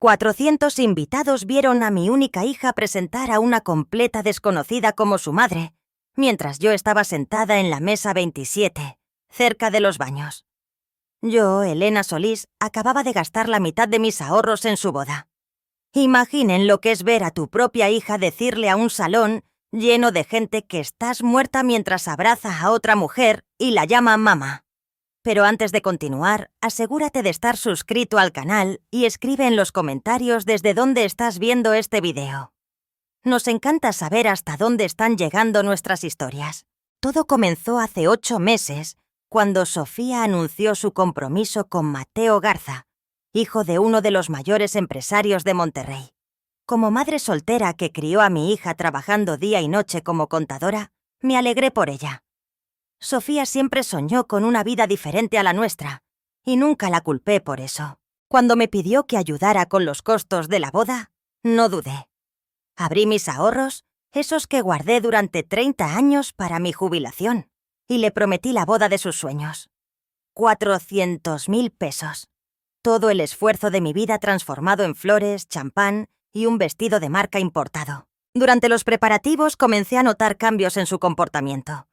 400 invitados vieron a mi única hija presentar a una completa desconocida como su madre, mientras yo estaba sentada en la mesa 27, cerca de los baños. Yo, Elena Solís, acababa de gastar la mitad de mis ahorros en su boda. Imaginen lo que es ver a tu propia hija decirle a un salón lleno de gente que estás muerta mientras abraza a otra mujer y la llama mamá. Pero antes de continuar, asegúrate de estar suscrito al canal y escribe en los comentarios desde dónde estás viendo este video. Nos encanta saber hasta dónde están llegando nuestras historias. Todo comenzó hace 8 meses, cuando Sofía anunció su compromiso con Mateo Garza, hijo de uno de los mayores empresarios de Monterrey. Como madre soltera que crió a mi hija trabajando día y noche como contadora, me alegré por ella. Sofía siempre soñó con una vida diferente a la nuestra, y nunca la culpé por eso. Cuando me pidió que ayudara con los costos de la boda, no dudé. Abrí mis ahorros, esos que guardé durante 30 años para mi jubilación, y le prometí la boda de sus sueños. 400.000 pesos. Todo el esfuerzo de mi vida transformado en flores, champán y un vestido de marca importado. Durante los preparativos comencé a notar cambios en su comportamiento.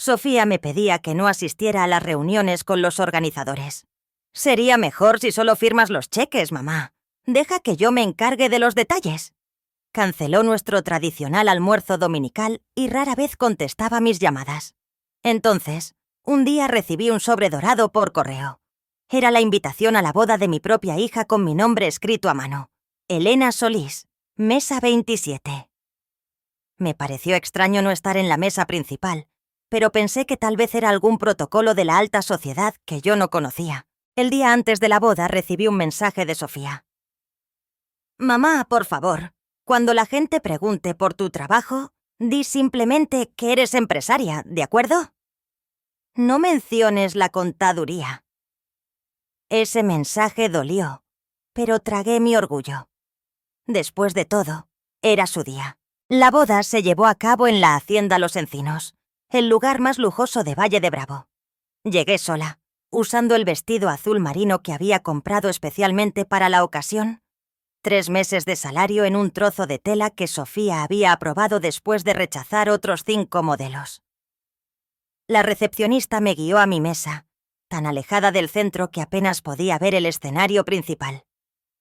Sofía me pedía que no asistiera a las reuniones con los organizadores. «Sería mejor si solo firmas los cheques, mamá. Deja que yo me encargue de los detalles». Canceló nuestro tradicional almuerzo dominical y rara vez contestaba mis llamadas. Entonces, un día recibí un sobre dorado por correo. Era la invitación a la boda de mi propia hija con mi nombre escrito a mano. Elena Solís, mesa 27. Me pareció extraño no estar en la mesa principal, pero pensé que tal vez era algún protocolo de la alta sociedad que yo no conocía. El día antes de la boda recibí un mensaje de Sofía. «Mamá, por favor, cuando la gente pregunte por tu trabajo, di simplemente que eres empresaria, ¿de acuerdo? No menciones la contaduría». Ese mensaje dolió, pero tragué mi orgullo. Después de todo, era su día. La boda se llevó a cabo en la Hacienda Los Encinos, el lugar más lujoso de Valle de Bravo. Llegué sola, usando el vestido azul marino que había comprado especialmente para la ocasión. 3 meses de salario en un trozo de tela que Sofía había aprobado después de rechazar otros 5 modelos. La recepcionista me guió a mi mesa, tan alejada del centro que apenas podía ver el escenario principal.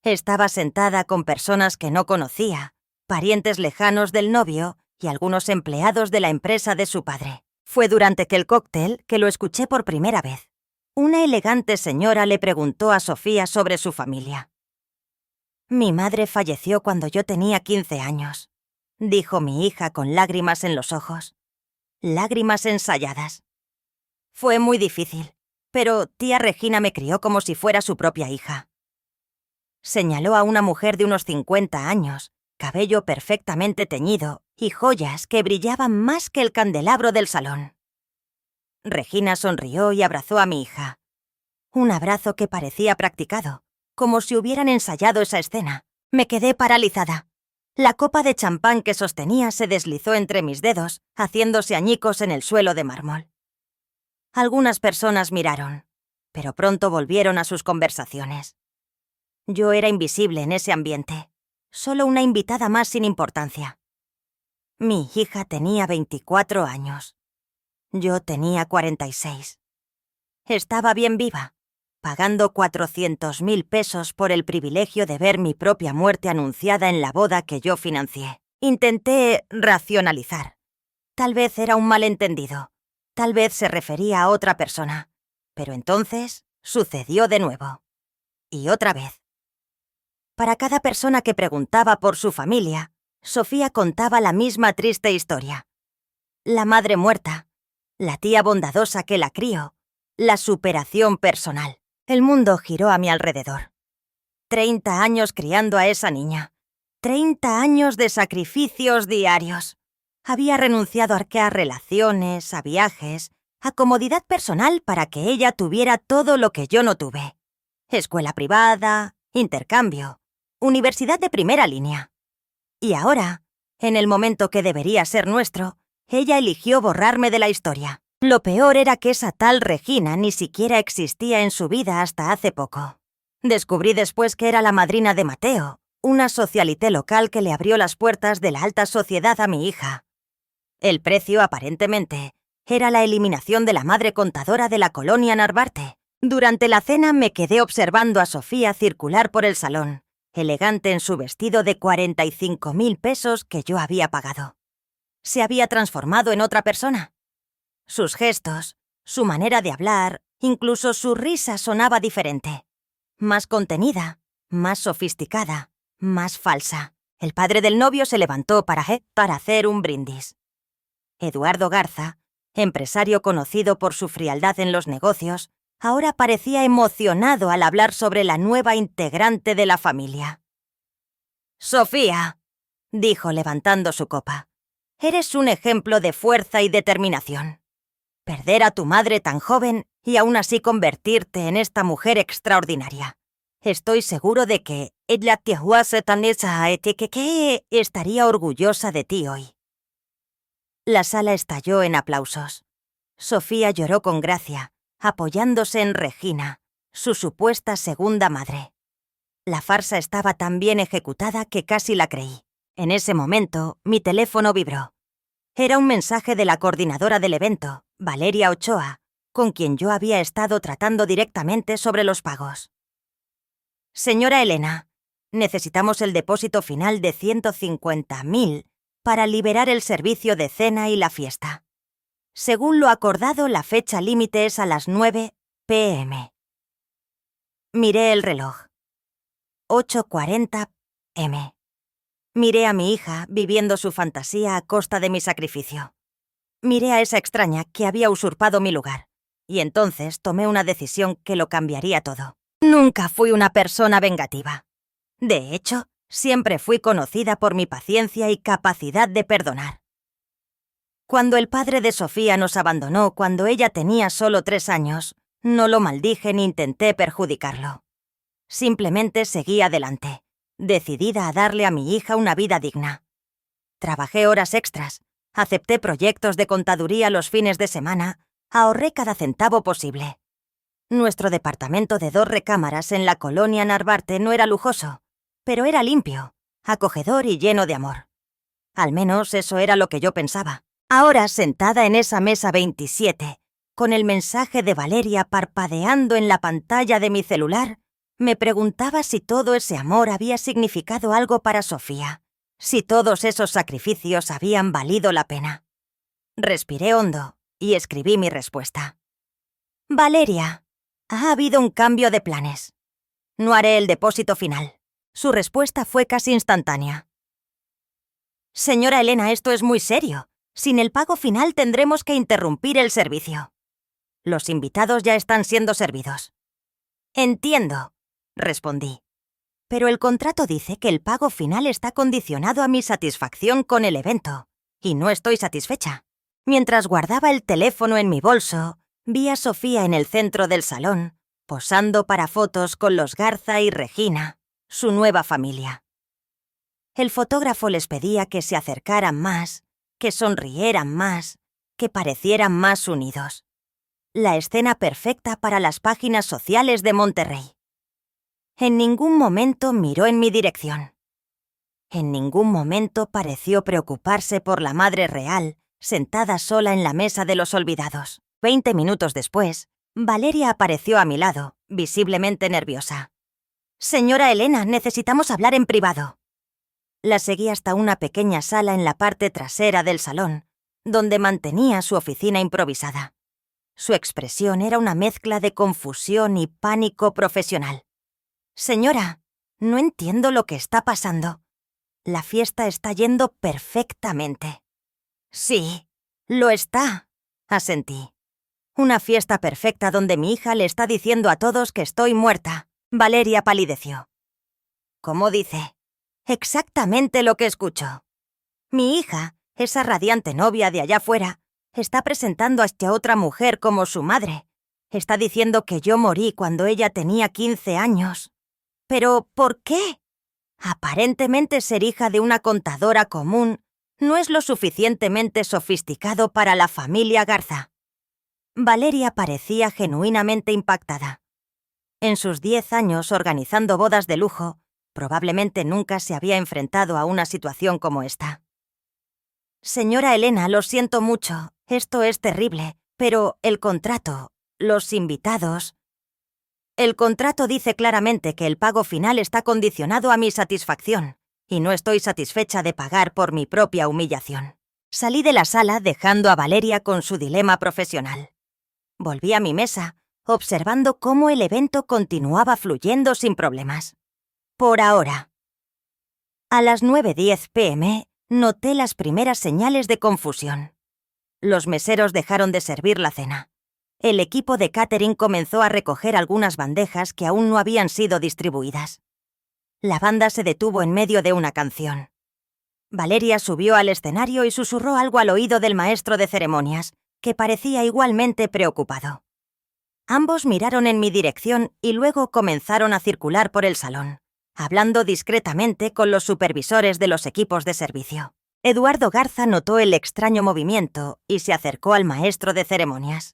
Estaba sentada con personas que no conocía, parientes lejanos del novio y algunos empleados de la empresa de su padre. Fue durante aquel cóctel que lo escuché por primera vez. Una elegante señora le preguntó a Sofía sobre su familia. «Mi madre falleció cuando yo tenía 15 años», dijo mi hija con lágrimas en los ojos. Lágrimas ensayadas. «Fue muy difícil, pero tía Regina me crió como si fuera su propia hija». Señaló a una mujer de unos 50 años, cabello perfectamente teñido y joyas que brillaban más que el candelabro del salón. Regina sonrió y abrazó a mi hija. Un abrazo que parecía practicado, como si hubieran ensayado esa escena. Me quedé paralizada. La copa de champán que sostenía se deslizó entre mis dedos, haciéndose añicos en el suelo de mármol. Algunas personas miraron, pero pronto volvieron a sus conversaciones. Yo era invisible en ese ambiente, solo una invitada más sin importancia. Mi hija tenía 24 años. Yo tenía 46. Estaba bien viva, pagando 400.000 pesos por el privilegio de ver mi propia muerte anunciada en la boda que yo financié. Intenté racionalizar. Tal vez era un malentendido. Tal vez se refería a otra persona. Pero entonces sucedió de nuevo. Y otra vez. Para cada persona que preguntaba por su familia, Sofía contaba la misma triste historia. La madre muerta, la tía bondadosa que la crió, la superación personal. El mundo giró a mi alrededor. 30 años criando a esa niña. 30 años de sacrificios diarios. Había renunciado a relaciones, a viajes, a comodidad personal para que ella tuviera todo lo que yo no tuve. Escuela privada, intercambio, universidad de primera línea. Y ahora, en el momento que debería ser nuestro, ella eligió borrarme de la historia. Lo peor era que esa tal Regina ni siquiera existía en su vida hasta hace poco. Descubrí después que era la madrina de Mateo, una socialité local que le abrió las puertas de la alta sociedad a mi hija. El precio, aparentemente, era la eliminación de la madre contadora de la colonia Narvarte. Durante la cena me quedé observando a Sofía circular por el salón, elegante en su vestido de 45.000 pesos que yo había pagado. ¿Se había transformado en otra persona? Sus gestos, su manera de hablar, incluso su risa sonaba diferente. Más contenida, más sofisticada, más falsa. El padre del novio se levantó para hacer un brindis. Eduardo Garza, empresario conocido por su frialdad en los negocios, ahora parecía emocionado al hablar sobre la nueva integrante de la familia. «Sofía», dijo levantando su copa, «eres un ejemplo de fuerza y determinación. Perder a tu madre tan joven y aún así convertirte en esta mujer extraordinaria. Estoy seguro de que ella estaría orgullosa de ti hoy». La sala estalló en aplausos. Sofía lloró con gracia, apoyándose en Regina, su supuesta segunda madre. La farsa estaba tan bien ejecutada que casi la creí. En ese momento, mi teléfono vibró. Era un mensaje de la coordinadora del evento, Valeria Ochoa, con quien yo había estado tratando directamente sobre los pagos. «Señora Elena, necesitamos el depósito final de 150.000 para liberar el servicio de cena y la fiesta. Según lo acordado, la fecha límite es a las 9 p.m. Miré el reloj. 8:40 m. Miré a mi hija viviendo su fantasía a costa de mi sacrificio. Miré a esa extraña que había usurpado mi lugar. Y entonces tomé una decisión que lo cambiaría todo. Nunca fui una persona vengativa. De hecho, siempre fui conocida por mi paciencia y capacidad de perdonar. Cuando el padre de Sofía nos abandonó cuando ella tenía solo 3 años, no lo maldije ni intenté perjudicarlo. Simplemente seguí adelante, decidida a darle a mi hija una vida digna. Trabajé horas extras, acepté proyectos de contaduría los fines de semana, ahorré cada centavo posible. Nuestro departamento de 2 recámaras en la colonia Narvarte no era lujoso, pero era limpio, acogedor y lleno de amor. Al menos eso era lo que yo pensaba. Ahora, sentada en esa mesa 27, con el mensaje de Valeria parpadeando en la pantalla de mi celular, me preguntaba si todo ese amor había significado algo para Sofía, si todos esos sacrificios habían valido la pena. Respiré hondo y escribí mi respuesta. «Valeria, ha habido un cambio de planes. No haré el depósito final». Su respuesta fue casi instantánea. «Señora Elena, esto es muy serio. Sin el pago final tendremos que interrumpir el servicio. Los invitados ya están siendo servidos». «Entiendo», respondí. «Pero el contrato dice que el pago final está condicionado a mi satisfacción con el evento, y no estoy satisfecha». Mientras guardaba el teléfono en mi bolso, vi a Sofía en el centro del salón, posando para fotos con los Garza y Regina, su nueva familia. El fotógrafo les pedía que se acercaran más, que sonrieran más, que parecieran más unidos. La escena perfecta para las páginas sociales de Monterrey. En ningún momento miró en mi dirección. En ningún momento pareció preocuparse por la madre real, sentada sola en la mesa de los olvidados. 20 minutos después, Valeria apareció a mi lado, visiblemente nerviosa. «Señora Elena, necesitamos hablar en privado». La seguí hasta una pequeña sala en la parte trasera del salón, donde mantenía su oficina improvisada. Su expresión era una mezcla de confusión y pánico profesional. «Señora, no entiendo lo que está pasando. La fiesta está yendo perfectamente». «Sí, lo está», asentí. «Una fiesta perfecta donde mi hija le está diciendo a todos que estoy muerta». Valeria palideció. «¿Cómo dice?» «Exactamente lo que escucho. Mi hija, esa radiante novia de allá afuera, está presentando a esta otra mujer como su madre. Está diciendo que yo morí cuando ella tenía 15 años. ¿Pero por qué? Aparentemente ser hija de una contadora común no es lo suficientemente sofisticado para la familia Garza». Valeria parecía genuinamente impactada. En sus 10 años organizando bodas de lujo, probablemente nunca se había enfrentado a una situación como esta. Señora Elena, lo siento mucho, esto es terrible, pero el contrato, los invitados... El contrato dice claramente que el pago final está condicionado a mi satisfacción, y no estoy satisfecha de pagar por mi propia humillación. Salí de la sala dejando a Valeria con su dilema profesional. Volví a mi mesa, observando cómo el evento continuaba fluyendo sin problemas. Por ahora. A las 9:10 p.m. noté las primeras señales de confusión. Los meseros dejaron de servir la cena. El equipo de catering comenzó a recoger algunas bandejas que aún no habían sido distribuidas. La banda se detuvo en medio de una canción. Valeria subió al escenario y susurró algo al oído del maestro de ceremonias, que parecía igualmente preocupado. Ambos miraron en mi dirección y luego comenzaron a circular por el salón, hablando discretamente con los supervisores de los equipos de servicio. Eduardo Garza notó el extraño movimiento y se acercó al maestro de ceremonias.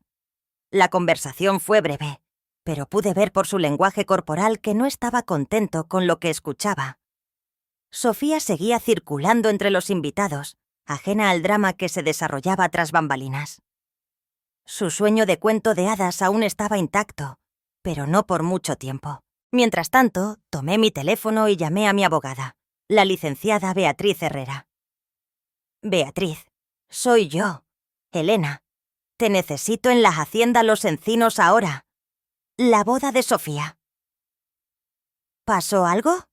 La conversación fue breve, pero pude ver por su lenguaje corporal que no estaba contento con lo que escuchaba. Sofía seguía circulando entre los invitados, ajena al drama que se desarrollaba tras bambalinas. Su sueño de cuento de hadas aún estaba intacto, pero no por mucho tiempo. Mientras tanto, tomé mi teléfono y llamé a mi abogada, la licenciada Beatriz Herrera. Beatriz, soy yo, Elena. Te necesito en la hacienda Los Encinos ahora. La boda de Sofía. ¿Pasó algo?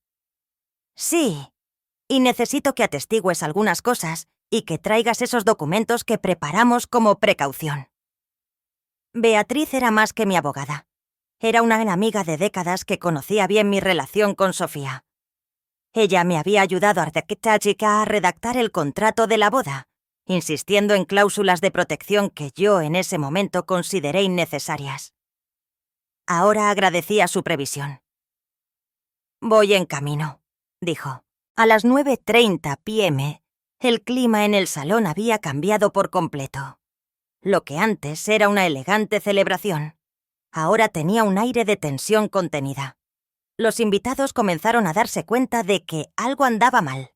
Sí. Y necesito que atestigües algunas cosas y que traigas esos documentos que preparamos como precaución. Beatriz era más que mi abogada. Era una amiga de décadas que conocía bien mi relación con Sofía. Ella me había ayudado a redactar el contrato de la boda, insistiendo en cláusulas de protección que yo en ese momento consideré innecesarias. Ahora agradecía su previsión. Voy en camino, dijo. A las 9:30 p.m., el clima en el salón había cambiado por completo. Lo que antes era una elegante celebración, ahora tenía un aire de tensión contenida. Los invitados comenzaron a darse cuenta de que algo andaba mal.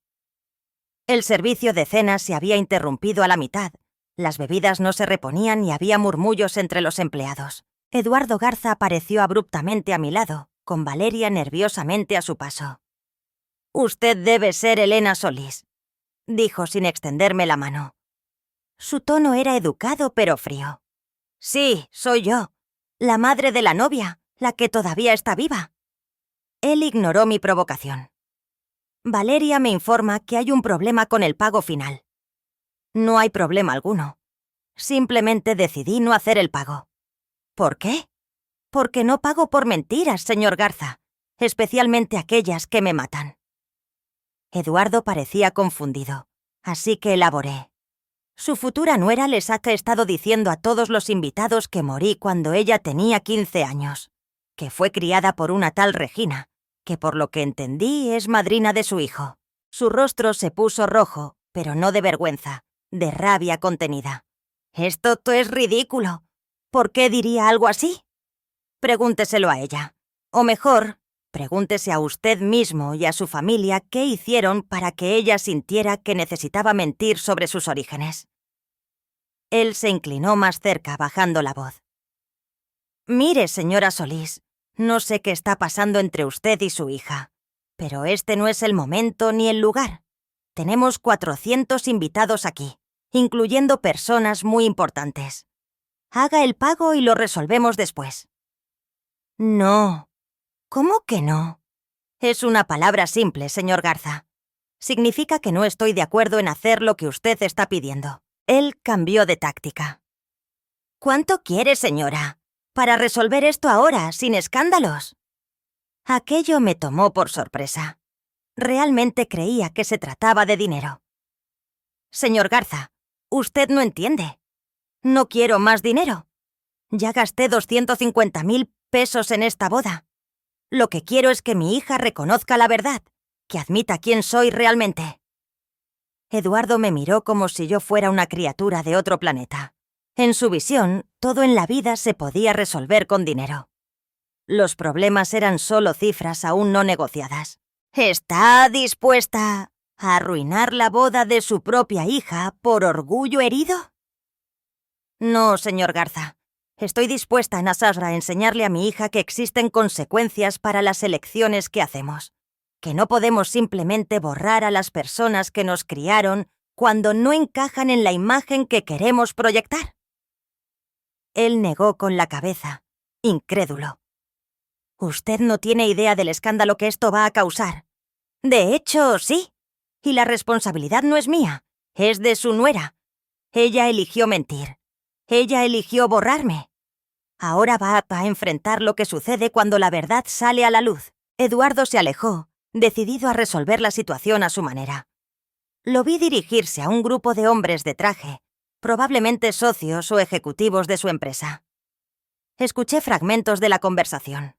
El servicio de cena se había interrumpido a la mitad, las bebidas no se reponían y había murmullos entre los empleados. Eduardo Garza apareció abruptamente a mi lado, con Valeria nerviosamente a su paso. «Usted debe ser Elena Solís», dijo sin extenderme la mano. Su tono era educado pero frío. «Sí, soy yo, la madre de la novia, la que todavía está viva». Él ignoró mi provocación. Valeria me informa que hay un problema con el pago final. No hay problema alguno. Simplemente decidí no hacer el pago. ¿Por qué? Porque no pago por mentiras, señor Garza, especialmente aquellas que me matan. Eduardo parecía confundido, así que elaboré. Su futura nuera les ha estado diciendo a todos los invitados que morí cuando ella tenía 15 años, que fue criada por una tal Regina, que por lo que entendí es madrina de su hijo. Su rostro se puso rojo, pero no de vergüenza, de rabia contenida. «Esto es ridículo. ¿Por qué diría algo así? Pregúnteselo a ella. O mejor, pregúntese a usted mismo y a su familia qué hicieron para que ella sintiera que necesitaba mentir sobre sus orígenes». Él se inclinó más cerca, bajando la voz. «Mire, señora Solís, no sé qué está pasando entre usted y su hija, pero este no es el momento ni el lugar. Tenemos 400 invitados aquí, incluyendo personas muy importantes. Haga el pago y lo resolvemos después». «No». «¿Cómo que no?» «Es una palabra simple, señor Garza. Significa que no estoy de acuerdo en hacer lo que usted está pidiendo». Él cambió de táctica. «¿Cuánto quiere, señora? Para resolver esto ahora, sin escándalos». Aquello me tomó por sorpresa. Realmente creía que se trataba de dinero. «Señor Garza, usted no entiende. No quiero más dinero. Ya gasté 250.000 pesos en esta boda. Lo que quiero es que mi hija reconozca la verdad, que admita quién soy realmente». Eduardo me miró como si yo fuera una criatura de otro planeta. En su visión, todo en la vida se podía resolver con dinero. Los problemas eran solo cifras aún no negociadas. ¿Está dispuesta a arruinar la boda de su propia hija por orgullo herido? No, señor Garza. Estoy dispuesta en Asasra a enseñarle a mi hija que existen consecuencias para las elecciones que hacemos, que no podemos simplemente borrar a las personas que nos criaron cuando no encajan en la imagen que queremos proyectar. Él negó con la cabeza, incrédulo. Usted no tiene idea del escándalo que esto va a causar. De hecho, sí. Y la responsabilidad no es mía, es de su nuera. Ella eligió mentir. Ella eligió borrarme. Ahora va a enfrentar lo que sucede cuando la verdad sale a la luz. Eduardo se alejó, decidido a resolver la situación a su manera. Lo vi dirigirse a un grupo de hombres de traje, probablemente socios o ejecutivos de su empresa. Escuché fragmentos de la conversación.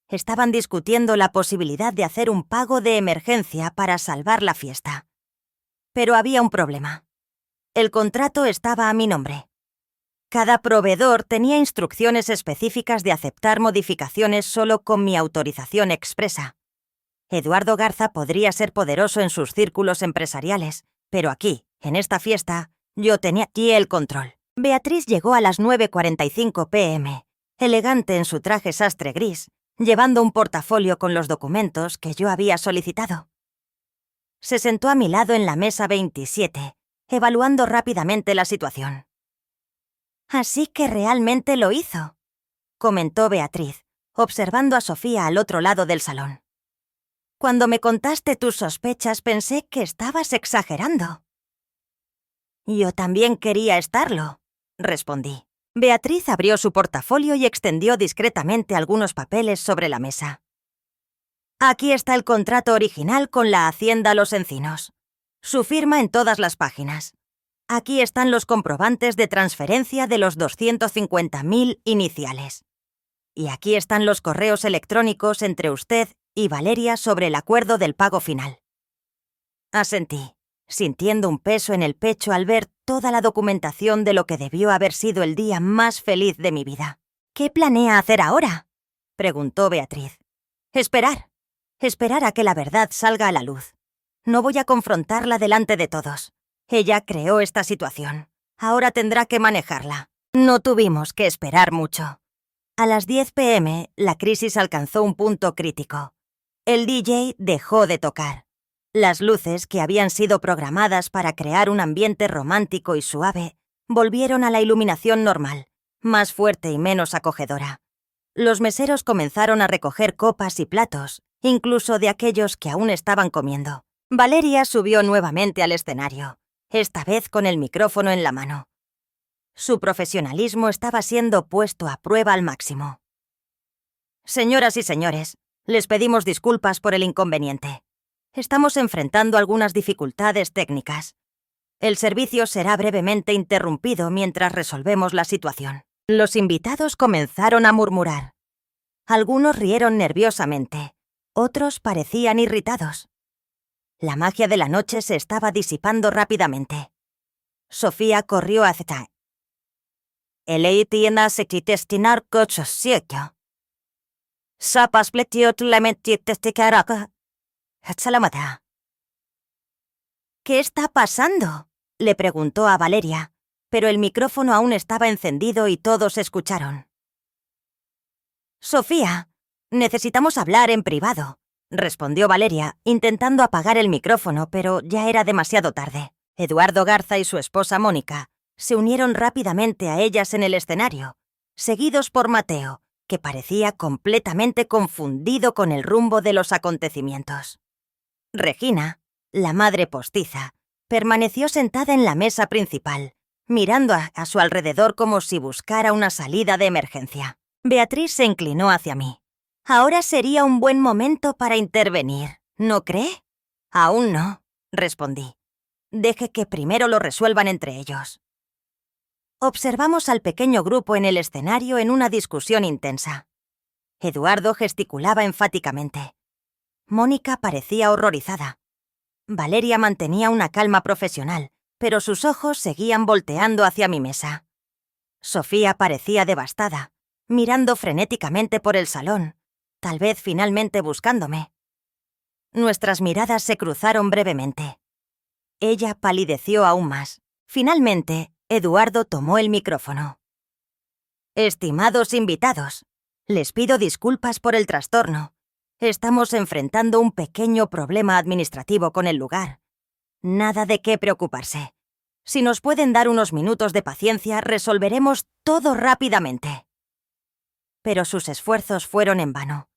Estaban discutiendo la posibilidad de hacer un pago de emergencia para salvar la fiesta. Pero había un problema. El contrato estaba a mi nombre. Cada proveedor tenía instrucciones específicas de aceptar modificaciones solo con mi autorización expresa. Eduardo Garza podría ser poderoso en sus círculos empresariales, pero aquí, en esta fiesta, yo tenía aquí el control. Beatriz llegó a las 9:45 p.m., elegante en su traje sastre gris, llevando un portafolio con los documentos que yo había solicitado. Se sentó a mi lado en la mesa 27, evaluando rápidamente la situación. «Así que realmente lo hizo», comentó Beatriz, observando a Sofía al otro lado del salón. «Cuando me contaste tus sospechas pensé que estabas exagerando». «Yo también quería estarlo», respondí. Beatriz abrió su portafolio y extendió discretamente algunos papeles sobre la mesa. «Aquí está el contrato original con la Hacienda Los Encinos. Su firma en todas las páginas. Aquí están los comprobantes de transferencia de los 250.000 iniciales. Y aquí están los correos electrónicos entre usted y Valeria sobre el acuerdo del pago final». Asentí, sintiendo un peso en el pecho al ver toda la documentación de lo que debió haber sido el día más feliz de mi vida. «¿Qué planea hacer ahora?», preguntó Beatriz. «Esperar. Esperar a que la verdad salga a la luz. No voy a confrontarla delante de todos. Ella creó esta situación. Ahora tendrá que manejarla. No tuvimos que esperar mucho». A las 10 p.m., la crisis alcanzó un punto crítico. El DJ dejó de tocar. Las luces, que habían sido programadas para crear un ambiente romántico y suave, volvieron a la iluminación normal, más fuerte y menos acogedora. Los meseros comenzaron a recoger copas y platos, incluso de aquellos que aún estaban comiendo. Valeria subió nuevamente al escenario, esta vez con el micrófono en la mano. Su profesionalismo estaba siendo puesto a prueba al máximo. «Señoras y señores, les pedimos disculpas por el inconveniente. Estamos enfrentando algunas dificultades técnicas. El servicio será brevemente interrumpido mientras resolvemos la situación». Los invitados comenzaron a murmurar. Algunos rieron nerviosamente, otros parecían irritados. La magia de la noche se estaba disipando rápidamente. Sofía corrió hacia «Eleitiena sekitestinar kochosiekyo. Sapas pletiot lementitestikaraka. Salamata». «¿Qué está pasando?», le preguntó a Valeria, pero el micrófono aún estaba encendido y todos escucharon. «Sofía, necesitamos hablar en privado», respondió Valeria, intentando apagar el micrófono, pero ya era demasiado tarde. Eduardo Garza y su esposa Mónica se unieron rápidamente a ellas en el escenario, seguidos por Mateo, que parecía completamente confundido con el rumbo de los acontecimientos. Regina, la madre postiza, permaneció sentada en la mesa principal, mirando a su alrededor como si buscara una salida de emergencia. Beatriz se inclinó hacia mí. «Ahora sería un buen momento para intervenir, ¿no cree?» «Aún no», respondí. «Deje que primero lo resuelvan entre ellos». Observamos al pequeño grupo en el escenario en una discusión intensa. Eduardo gesticulaba enfáticamente. Mónica parecía horrorizada. Valeria mantenía una calma profesional, pero sus ojos seguían volteando hacia mi mesa. Sofía parecía devastada. mirando frenéticamente por el salón, tal vez finalmente buscándome. Nuestras miradas se cruzaron brevemente. Ella palideció aún más. Finalmente, Eduardo tomó el micrófono. Estimados invitados, les pido disculpas por el trastorno. Estamos enfrentando un pequeño problema administrativo con el lugar. Nada de qué preocuparse. Si nos pueden dar unos minutos de paciencia, resolveremos todo rápidamente. Pero sus esfuerzos fueron en vano.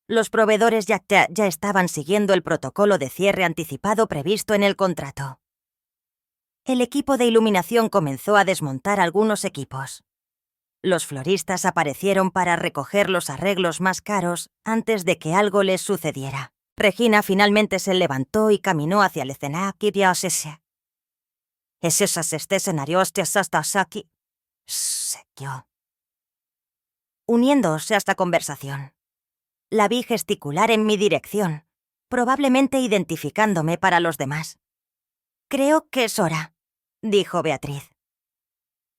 Los proveedores ya estaban siguiendo el protocolo de cierre anticipado previsto en el contrato. El equipo de iluminación comenzó a desmontar algunos equipos. Los floristas aparecieron para recoger los arreglos más caros antes de que algo les sucediera. Regina finalmente se levantó y caminó hacia el escenario. Uniéndose a esta conversación. La vi gesticular en mi dirección, probablemente identificándome para los demás. «Creo que es hora», dijo Beatriz.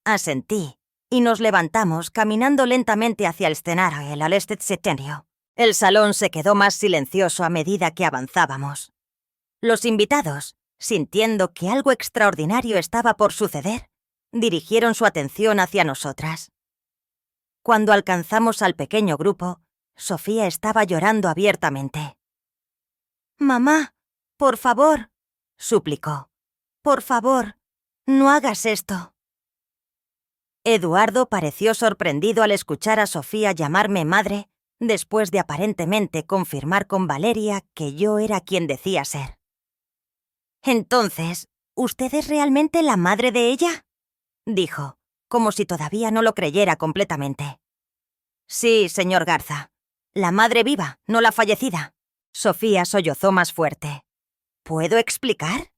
Asentí, y nos levantamos caminando lentamente hacia el escenario. El salón se quedó más silencioso a medida que avanzábamos. Los invitados, sintiendo que algo extraordinario estaba por suceder, dirigieron su atención hacia nosotras. Cuando alcanzamos al pequeño grupo, Sofía estaba llorando abiertamente. «Mamá, por favor», suplicó. «Por favor, no hagas esto». Eduardo pareció sorprendido al escuchar a Sofía llamarme madre, después de aparentemente confirmar con Valeria que yo era quien decía ser. «Entonces, ¿usted es realmente la madre de ella?», dijo, como si todavía no lo creyera completamente. «Sí, señor Garza. La madre viva, no la fallecida». Sofía sollozó más fuerte. «¿Puedo explicar?»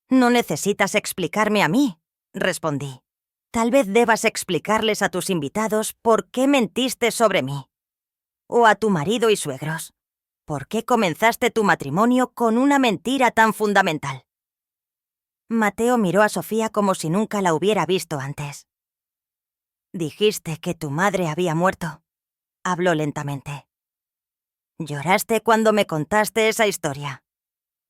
«No necesitas explicarme a mí», respondí. «Tal vez debas explicarles a tus invitados por qué mentiste sobre mí. O a tu marido y suegros. ¿Por qué comenzaste tu matrimonio con una mentira tan fundamental?» Mateo miró a Sofía como si nunca la hubiera visto antes. «Dijiste que tu madre había muerto», habló lentamente. «Lloraste cuando me contaste esa historia.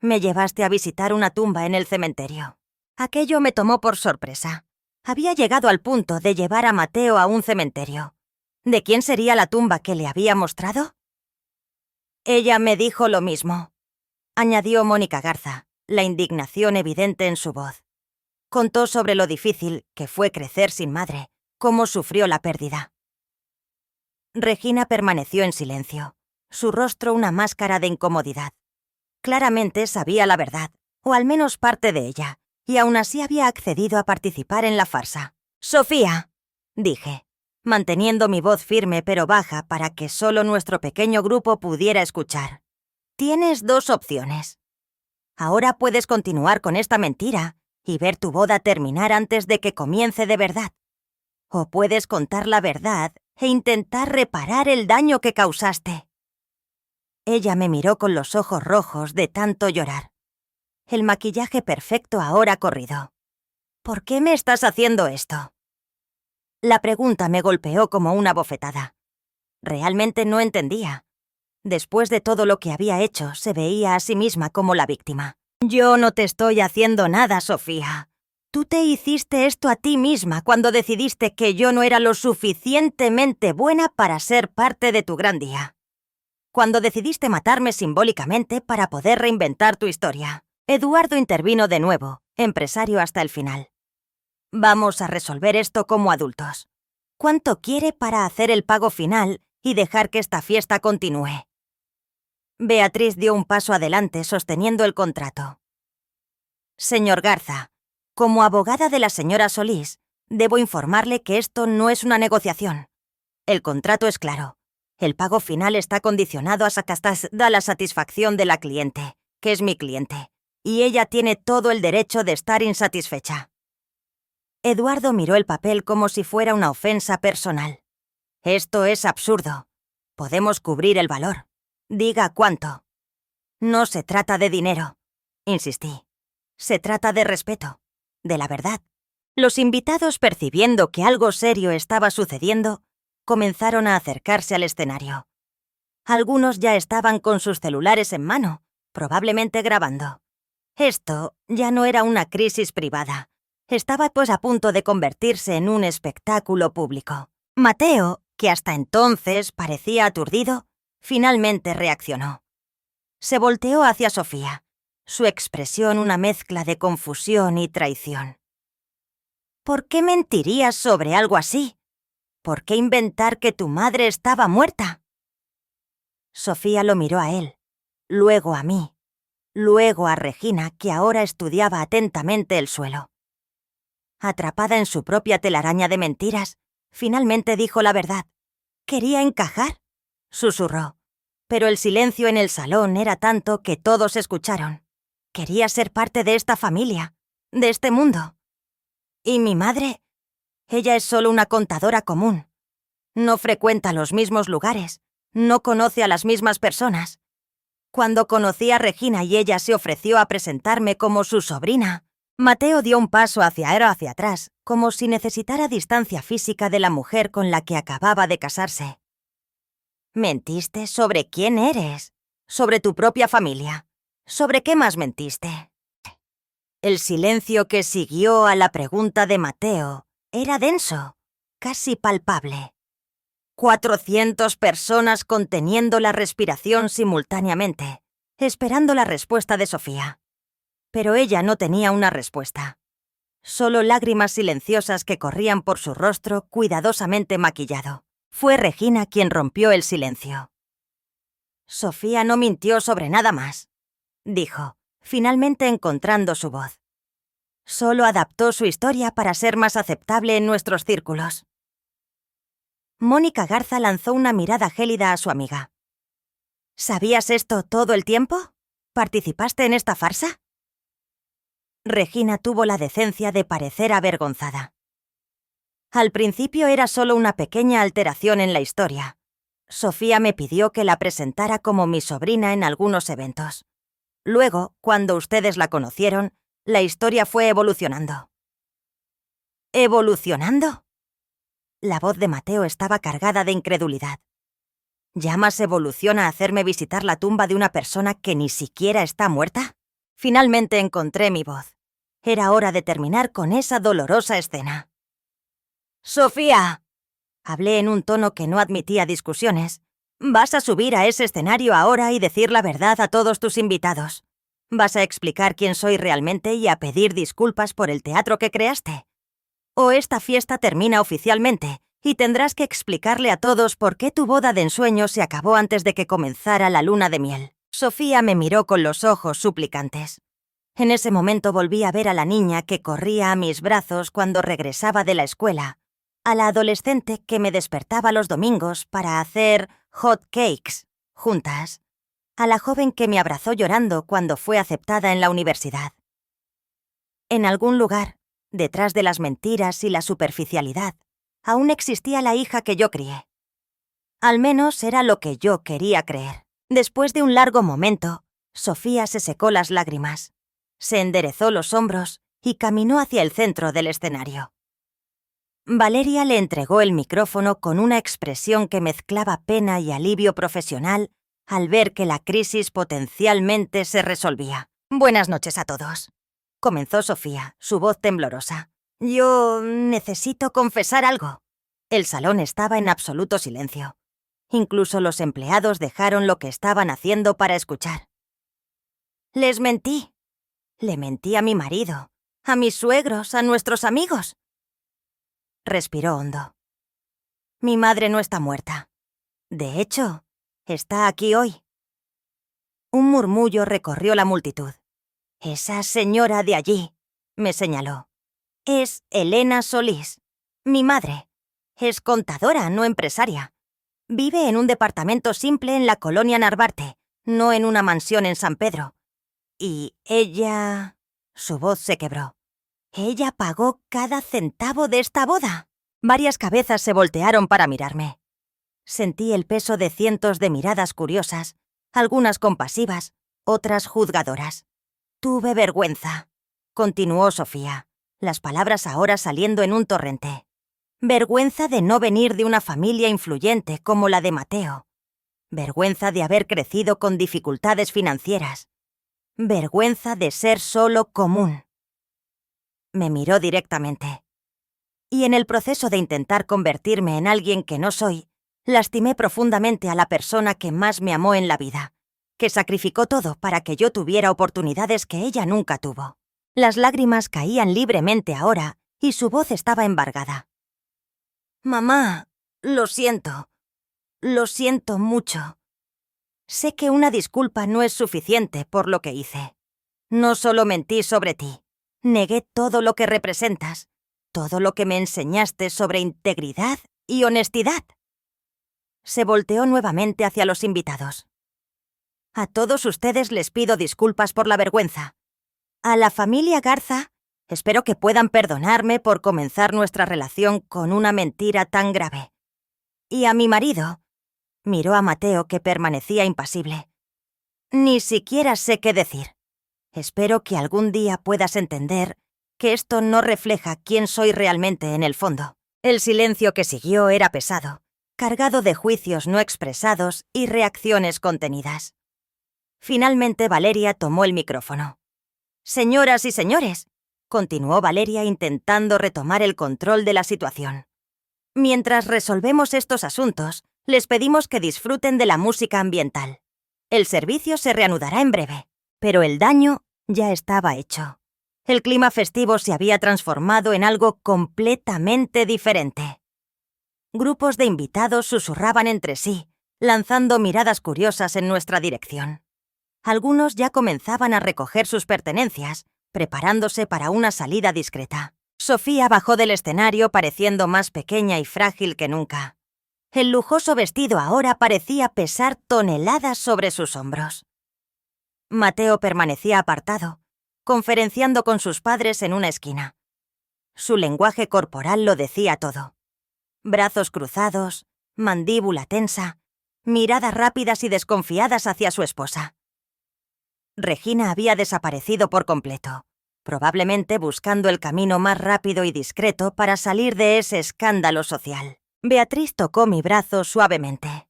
Me llevaste a visitar una tumba en el cementerio. Aquello me tomó por sorpresa. Había llegado al punto de llevar a Mateo a un cementerio. ¿De quién sería la tumba que le había mostrado?» «Ella me dijo lo mismo», añadió Mónica Garza, la indignación evidente en su voz. Contó sobre lo difícil que fue crecer sin madre, cómo sufrió la pérdida. Regina permaneció en silencio, su rostro una máscara de incomodidad. Claramente sabía la verdad, o al menos parte de ella, y aún así había accedido a participar en la farsa. «Sofía», dije, manteniendo mi voz firme pero baja para que solo nuestro pequeño grupo pudiera escuchar. «Tienes dos opciones. Ahora puedes continuar con esta mentira y ver tu boda terminar antes de que comience de verdad. O puedes contar la verdad e intentar reparar el daño que causaste». Ella me miró con los ojos rojos de tanto llorar. El maquillaje perfecto ahora corrido. «¿Por qué me estás haciendo esto?». La pregunta me golpeó como una bofetada. Realmente no entendía. Después de todo lo que había hecho, se veía a sí misma como la víctima. «Yo no te estoy haciendo nada, Sofía. Tú te hiciste esto a ti misma cuando decidiste que yo no era lo suficientemente buena para ser parte de tu gran día. Cuando decidiste matarme simbólicamente para poder reinventar tu historia». Eduardo intervino de nuevo, empresario hasta el final. «Vamos a resolver esto como adultos. ¿Cuánto quiere para hacer el pago final y dejar que esta fiesta continúe?» Beatriz dio un paso adelante sosteniendo el contrato. «Señor Garza, como abogada de la señora Solís, debo informarle que esto no es una negociación. El contrato es claro. El pago final está condicionado a la satisfacción de la cliente, que es mi cliente, y ella tiene todo el derecho de estar insatisfecha». Eduardo miró el papel como si fuera una ofensa personal. «Esto es absurdo. Podemos cubrir el valor. Diga cuánto». «No se trata de dinero», insistí. «Se trata de respeto, de la verdad». Los invitados, percibiendo que algo serio estaba sucediendo, comenzaron a acercarse al escenario. Algunos ya estaban con sus celulares en mano, probablemente grabando. Esto ya no era una crisis privada. Estaba pues a punto de convertirse en un espectáculo público. Mateo, que hasta entonces parecía aturdido, finalmente reaccionó. Se volteó hacia Sofía, su expresión una mezcla de confusión y traición. ¿Por qué mentirías sobre algo así? ¿Por qué inventar que tu madre estaba muerta? Sofía lo miró a él, luego a mí, luego a Regina, que ahora estudiaba atentamente el suelo. Atrapada en su propia telaraña de mentiras, finalmente dijo la verdad. «¿Quería encajar?», susurró. Pero el silencio en el salón era tanto que todos escucharon. Quería ser parte de esta familia, de este mundo. ¿Y mi madre? Ella es solo una contadora común. No frecuenta los mismos lugares, no conoce a las mismas personas. Cuando conocí a Regina y ella se ofreció a presentarme como su sobrina, Mateo dio un paso hacia atrás, como si necesitara distancia física de la mujer con la que acababa de casarse. ¿Mentiste sobre quién eres? Sobre tu propia familia. ¿Sobre qué más mentiste? El silencio que siguió a la pregunta de Mateo era denso, casi palpable. 400 personas conteniendo la respiración simultáneamente, esperando la respuesta de Sofía. Pero ella no tenía una respuesta. Solo lágrimas silenciosas que corrían por su rostro cuidadosamente maquillado. Fue Regina quien rompió el silencio. «Sofía no mintió sobre nada más», dijo, finalmente encontrando su voz. «Solo adaptó su historia para ser más aceptable en nuestros círculos». Mónica Garza lanzó una mirada gélida a su amiga. «¿Sabías esto todo el tiempo? ¿Participaste en esta farsa?» Regina tuvo la decencia de parecer avergonzada. Al principio era solo una pequeña alteración en la historia. Sofía me pidió que la presentara como mi sobrina en algunos eventos. Luego, cuando ustedes la conocieron, la historia fue evolucionando. ¿Evolucionando? La voz de Mateo estaba cargada de incredulidad. ¿Llamas evolución a hacerme visitar la tumba de una persona que ni siquiera está muerta? Finalmente encontré mi voz. Era hora de terminar con esa dolorosa escena. «¡Sofía!», hablé en un tono que no admitía discusiones. «Vas a subir a ese escenario ahora y decir la verdad a todos tus invitados. Vas a explicar quién soy realmente y a pedir disculpas por el teatro que creaste. O esta fiesta termina oficialmente y tendrás que explicarle a todos por qué tu boda de ensueño se acabó antes de que comenzara la luna de miel». Sofía me miró con los ojos suplicantes. En ese momento volví a ver a la niña que corría a mis brazos cuando regresaba de la escuela, a la adolescente que me despertaba los domingos para hacer hot cakes juntas, a la joven que me abrazó llorando cuando fue aceptada en la universidad. En algún lugar, detrás de las mentiras y la superficialidad, aún existía la hija que yo crié. Al menos era lo que yo quería creer. Después de un largo momento, Sofía se secó las lágrimas, se enderezó los hombros y caminó hacia el centro del escenario. Valeria le entregó el micrófono con una expresión que mezclaba pena y alivio profesional al ver que la crisis potencialmente se resolvía. «Buenas noches a todos», comenzó Sofía, su voz temblorosa. «Yo necesito confesar algo». El salón estaba en absoluto silencio. Incluso los empleados dejaron lo que estaban haciendo para escuchar. «Les mentí. Le mentí a mi marido, a mis suegros, a nuestros amigos». Respiró hondo. «Mi madre no está muerta. De hecho, está aquí hoy». Un murmullo recorrió la multitud. «Esa señora de allí», me señaló, «es Elena Solís, mi madre. Es contadora, no empresaria. Vive en un departamento simple en la colonia Narvarte, no en una mansión en San Pedro. Y ella...». Su voz se quebró. «Ella pagó cada centavo de esta boda». Varias cabezas se voltearon para mirarme. Sentí el peso de cientos de miradas curiosas, algunas compasivas, otras juzgadoras. «Tuve vergüenza», continuó Sofía, las palabras ahora saliendo en un torrente. Vergüenza de no venir de una familia influyente como la de Mateo. Vergüenza de haber crecido con dificultades financieras. Vergüenza de ser solo común. Me miró directamente. Y en el proceso de intentar convertirme en alguien que no soy, lastimé profundamente a la persona que más me amó en la vida, que sacrificó todo para que yo tuviera oportunidades que ella nunca tuvo. Las lágrimas caían libremente ahora y su voz estaba embargada. Mamá, lo siento. Lo siento mucho. Sé que una disculpa no es suficiente por lo que hice. No solo mentí sobre ti, negué todo lo que representas, todo lo que me enseñaste sobre integridad y honestidad. Se volteó nuevamente hacia los invitados. A todos ustedes les pido disculpas por la vergüenza. A la familia Garza, espero que puedan perdonarme por comenzar nuestra relación con una mentira tan grave. Y a mi marido, miró a Mateo, que permanecía impasible. Ni siquiera sé qué decir. Espero que algún día puedas entender que esto no refleja quién soy realmente en el fondo. El silencio que siguió era pesado, cargado de juicios no expresados y reacciones contenidas. Finalmente Valeria tomó el micrófono. «Señoras y señores», continuó Valeria intentando retomar el control de la situación. «Mientras resolvemos estos asuntos, les pedimos que disfruten de la música ambiental. El servicio se reanudará en breve, pero el daño ya estaba hecho. El clima festivo se había transformado en algo completamente diferente». Grupos de invitados susurraban entre sí, lanzando miradas curiosas en nuestra dirección. Algunos ya comenzaban a recoger sus pertenencias, preparándose para una salida discreta. Sofía bajó del escenario pareciendo más pequeña y frágil que nunca. El lujoso vestido ahora parecía pesar toneladas sobre sus hombros. Mateo permanecía apartado, conferenciando con sus padres en una esquina. Su lenguaje corporal lo decía todo. Brazos cruzados, mandíbula tensa, miradas rápidas y desconfiadas hacia su esposa. Regina había desaparecido por completo, probablemente buscando el camino más rápido y discreto para salir de ese escándalo social. Beatriz tocó mi brazo suavemente.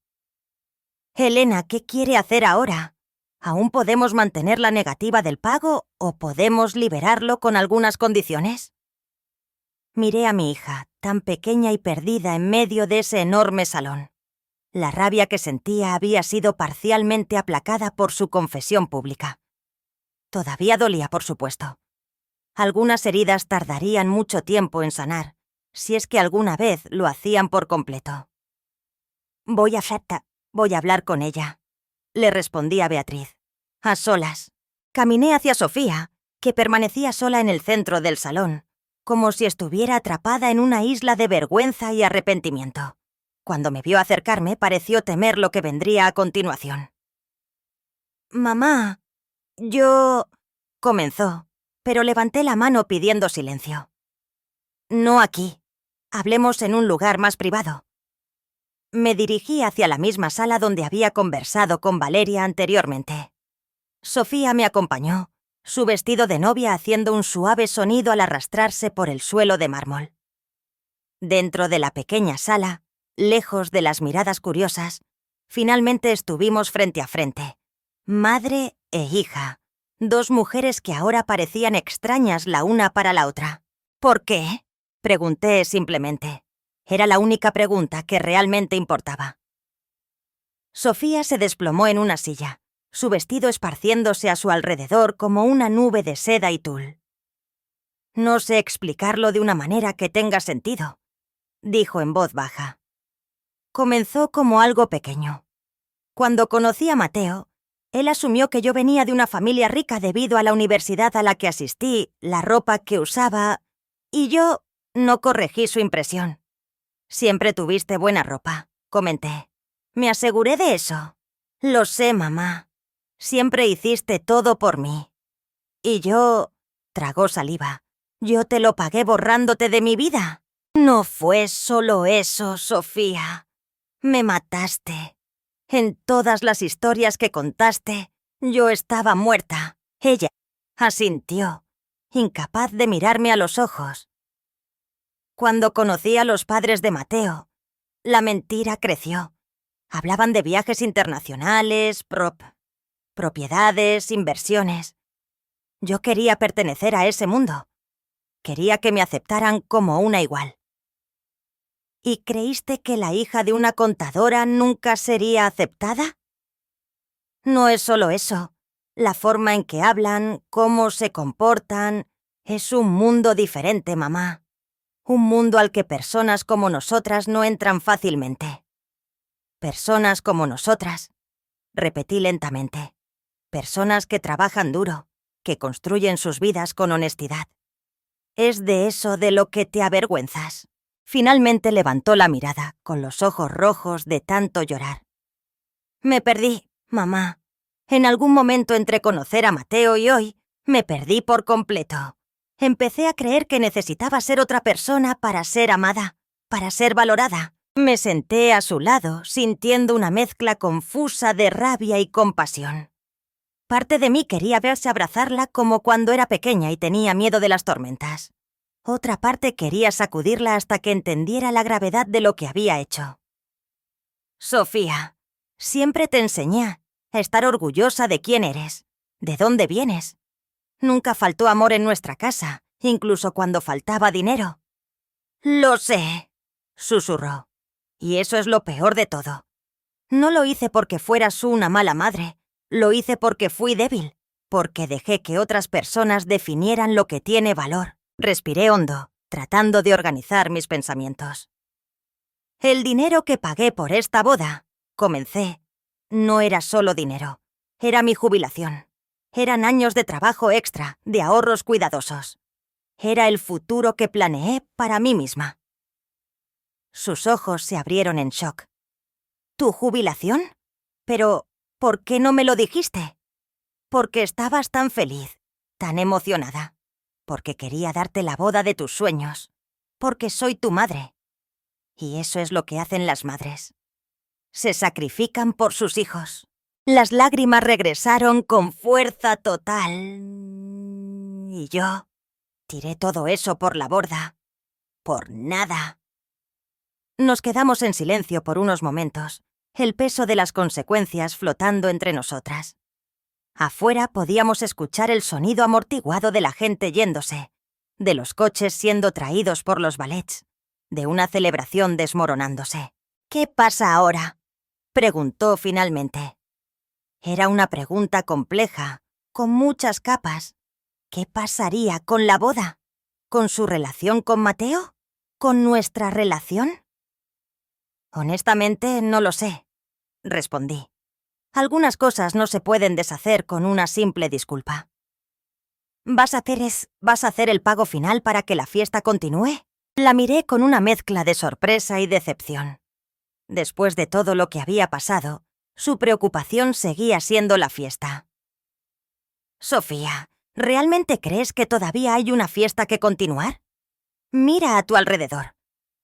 «Elena, ¿qué quiere hacer ahora? ¿Aún podemos mantener la negativa del pago o podemos liberarlo con algunas condiciones?» Miré a mi hija, tan pequeña y perdida en medio de ese enorme salón. La rabia que sentía había sido parcialmente aplacada por su confesión pública. Todavía dolía, por supuesto. Algunas heridas tardarían mucho tiempo en sanar, si es que alguna vez lo hacían por completo. Voy a hablar con ella», le respondí a Beatriz. A solas. Caminé hacia Sofía, que permanecía sola en el centro del salón, como si estuviera atrapada en una isla de vergüenza y arrepentimiento. Cuando me vio acercarme, pareció temer lo que vendría a continuación. «Mamá, yo...», comenzó, pero levanté la mano pidiendo silencio. «No aquí. Hablemos en un lugar más privado». Me dirigí hacia la misma sala donde había conversado con Valeria anteriormente. Sofía me acompañó, su vestido de novia haciendo un suave sonido al arrastrarse por el suelo de mármol. Dentro de la pequeña sala, lejos de las miradas curiosas, finalmente estuvimos frente a frente, madre e hija, dos mujeres que ahora parecían extrañas la una para la otra. «¿Por qué?», pregunté simplemente. Era la única pregunta que realmente importaba. Sofía se desplomó en una silla, su vestido esparciéndose a su alrededor como una nube de seda y tul. «No sé explicarlo de una manera que tenga sentido», dijo en voz baja. Comenzó como algo pequeño. Cuando conocí a Mateo, él asumió que yo venía de una familia rica debido a la universidad a la que asistí, la ropa que usaba, y yo no corregí su impresión. «Siempre tuviste buena ropa», comenté. «Me aseguré de eso». «Lo sé, mamá. Siempre hiciste todo por mí». «Y yo...», tragó saliva. «Yo te lo pagué borrándote de mi vida». «No fue solo eso, Sofía. Me mataste. En todas las historias que contaste, yo estaba muerta». Ella asintió, incapaz de mirarme a los ojos. Cuando conocí a los padres de Mateo, la mentira creció. Hablaban de viajes internacionales, propiedades, inversiones. Yo quería pertenecer a ese mundo. Quería que me aceptaran como una igual. ¿Y creíste que la hija de una contadora nunca sería aceptada? No es solo eso. La forma en que hablan, cómo se comportan, es un mundo diferente, mamá. Un mundo al que personas como nosotras no entran fácilmente. Personas como nosotras, repetí lentamente. Personas que trabajan duro, que construyen sus vidas con honestidad. ¿Es de eso de lo que te avergüenzas? Finalmente levantó la mirada, con los ojos rojos de tanto llorar. Me perdí, mamá. En algún momento entre conocer a Mateo y hoy, me perdí por completo. Empecé a creer que necesitaba ser otra persona para ser amada, para ser valorada. Me senté a su lado, sintiendo una mezcla confusa de rabia y compasión. Parte de mí quería verse abrazarla como cuando era pequeña y tenía miedo de las tormentas. Otra parte quería sacudirla hasta que entendiera la gravedad de lo que había hecho. Sofía, siempre te enseñé a estar orgullosa de quién eres, de dónde vienes. Nunca faltó amor en nuestra casa, incluso cuando faltaba dinero. Lo sé, susurró. Y eso es lo peor de todo. No lo hice porque fueras una mala madre. Lo hice porque fui débil, porque dejé que otras personas definieran lo que tiene valor. Respiré hondo, tratando de organizar mis pensamientos. El dinero que pagué por esta boda, comencé, no era solo dinero. Era mi jubilación. Eran años de trabajo extra, de ahorros cuidadosos. Era el futuro que planeé para mí misma. Sus ojos se abrieron en shock. ¿Tu jubilación? Pero, ¿por qué no me lo dijiste? Porque estabas tan feliz, tan emocionada. Porque quería darte la boda de tus sueños. Porque soy tu madre. Y eso es lo que hacen las madres. Se sacrifican por sus hijos. Las lágrimas regresaron con fuerza total. Y yo tiré todo eso por la borda. Por nada. Nos quedamos en silencio por unos momentos, el peso de las consecuencias flotando entre nosotras. Afuera podíamos escuchar el sonido amortiguado de la gente yéndose, de los coches siendo traídos por los valets, de una celebración desmoronándose. ¿Qué pasa ahora?, preguntó finalmente. Era una pregunta compleja, con muchas capas. ¿Qué pasaría con la boda? ¿Con su relación con Mateo? ¿Con nuestra relación? Honestamente, no lo sé, respondí. Algunas cosas no se pueden deshacer con una simple disculpa. ¿Vas a hacer el pago final para que la fiesta continúe? La miré con una mezcla de sorpresa y decepción. Después de todo lo que había pasado, su preocupación seguía siendo la fiesta. Sofía, ¿realmente crees que todavía hay una fiesta que continuar? Mira a tu alrededor.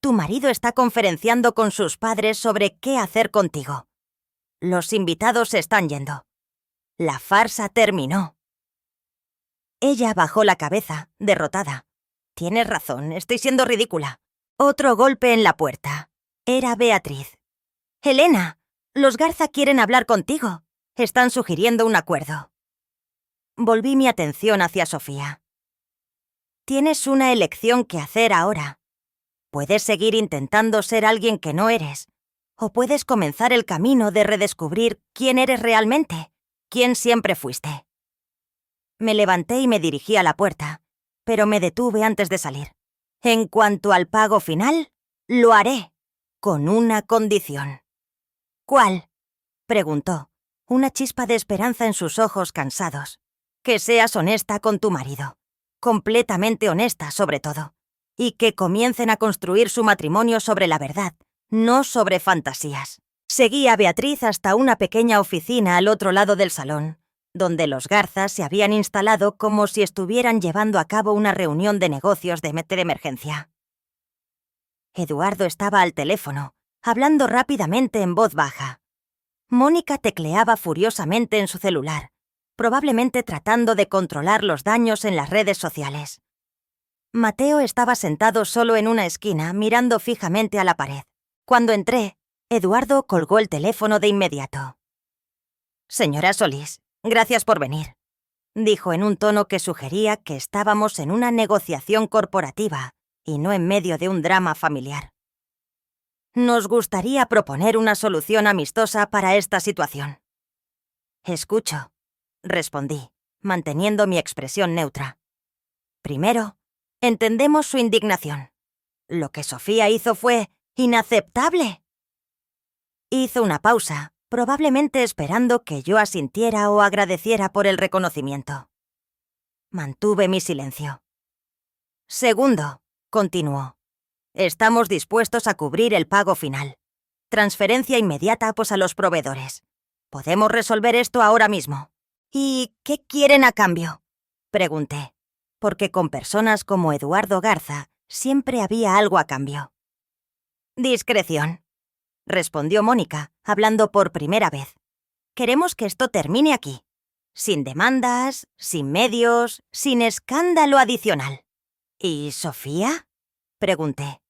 Tu marido está conferenciando con sus padres sobre qué hacer contigo. Los invitados se están yendo. La farsa terminó. Ella bajó la cabeza, derrotada. Tienes razón, estoy siendo ridícula. Otro golpe en la puerta. Era Beatriz. Elena, los Garza quieren hablar contigo. Están sugiriendo un acuerdo. Volví mi atención hacia Sofía. Tienes una elección que hacer ahora. Puedes seguir intentando ser alguien que no eres, o puedes comenzar el camino de redescubrir quién eres realmente, quién siempre fuiste. Me levanté y me dirigí a la puerta, pero me detuve antes de salir. En cuanto al pago final, lo haré, con una condición. ¿Cuál?, preguntó, una chispa de esperanza en sus ojos cansados. Que seas honesta con tu marido, completamente honesta sobre todo, y que comiencen a construir su matrimonio sobre la verdad, no sobre fantasías. Seguí a Beatriz hasta una pequeña oficina al otro lado del salón, donde los Garza se habían instalado como si estuvieran llevando a cabo una reunión de negocios de emergencia. Eduardo estaba al teléfono, hablando rápidamente en voz baja. Mónica tecleaba furiosamente en su celular, probablemente tratando de controlar los daños en las redes sociales. Mateo estaba sentado solo en una esquina, mirando fijamente a la pared. Cuando entré, Eduardo colgó el teléfono de inmediato. «Señora Solís, gracias por venir», dijo en un tono que sugería que estábamos en una negociación corporativa y no en medio de un drama familiar. «Nos gustaría proponer una solución amistosa para esta situación». «Escucho», respondí, manteniendo mi expresión neutra. «Primero, entendemos su indignación. Lo que Sofía hizo fue inaceptable». Hizo una pausa, probablemente esperando que yo asintiera o agradeciera por el reconocimiento. Mantuve mi silencio. «Segundo», continuó, «estamos dispuestos a cubrir el pago final. Transferencia inmediata a los proveedores. Podemos resolver esto ahora mismo». «¿Y qué quieren a cambio?», pregunté, porque con personas como Eduardo Garza siempre había algo a cambio. «Discreción», respondió Mónica, hablando por primera vez. «Queremos que esto termine aquí. Sin demandas, sin medios, sin escándalo adicional». «¿Y Sofía?», pregunté.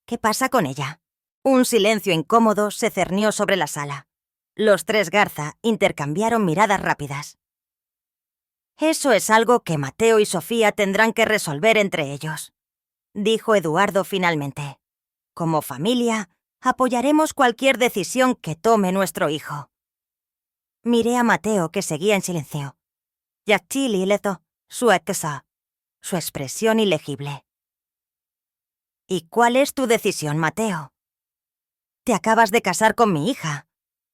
«¿Qué pasa con ella?». Un silencio incómodo se cernió sobre la sala. Los tres Garza intercambiaron miradas rápidas. «Eso es algo que Mateo y Sofía tendrán que resolver entre ellos», dijo Eduardo finalmente. «Como familia, apoyaremos cualquier decisión que tome nuestro hijo». Miré a Mateo, que seguía en silencio. «Yachili lezo, su expresión ilegible. «¿Y cuál es tu decisión, Mateo?». «Te acabas de casar con mi hija.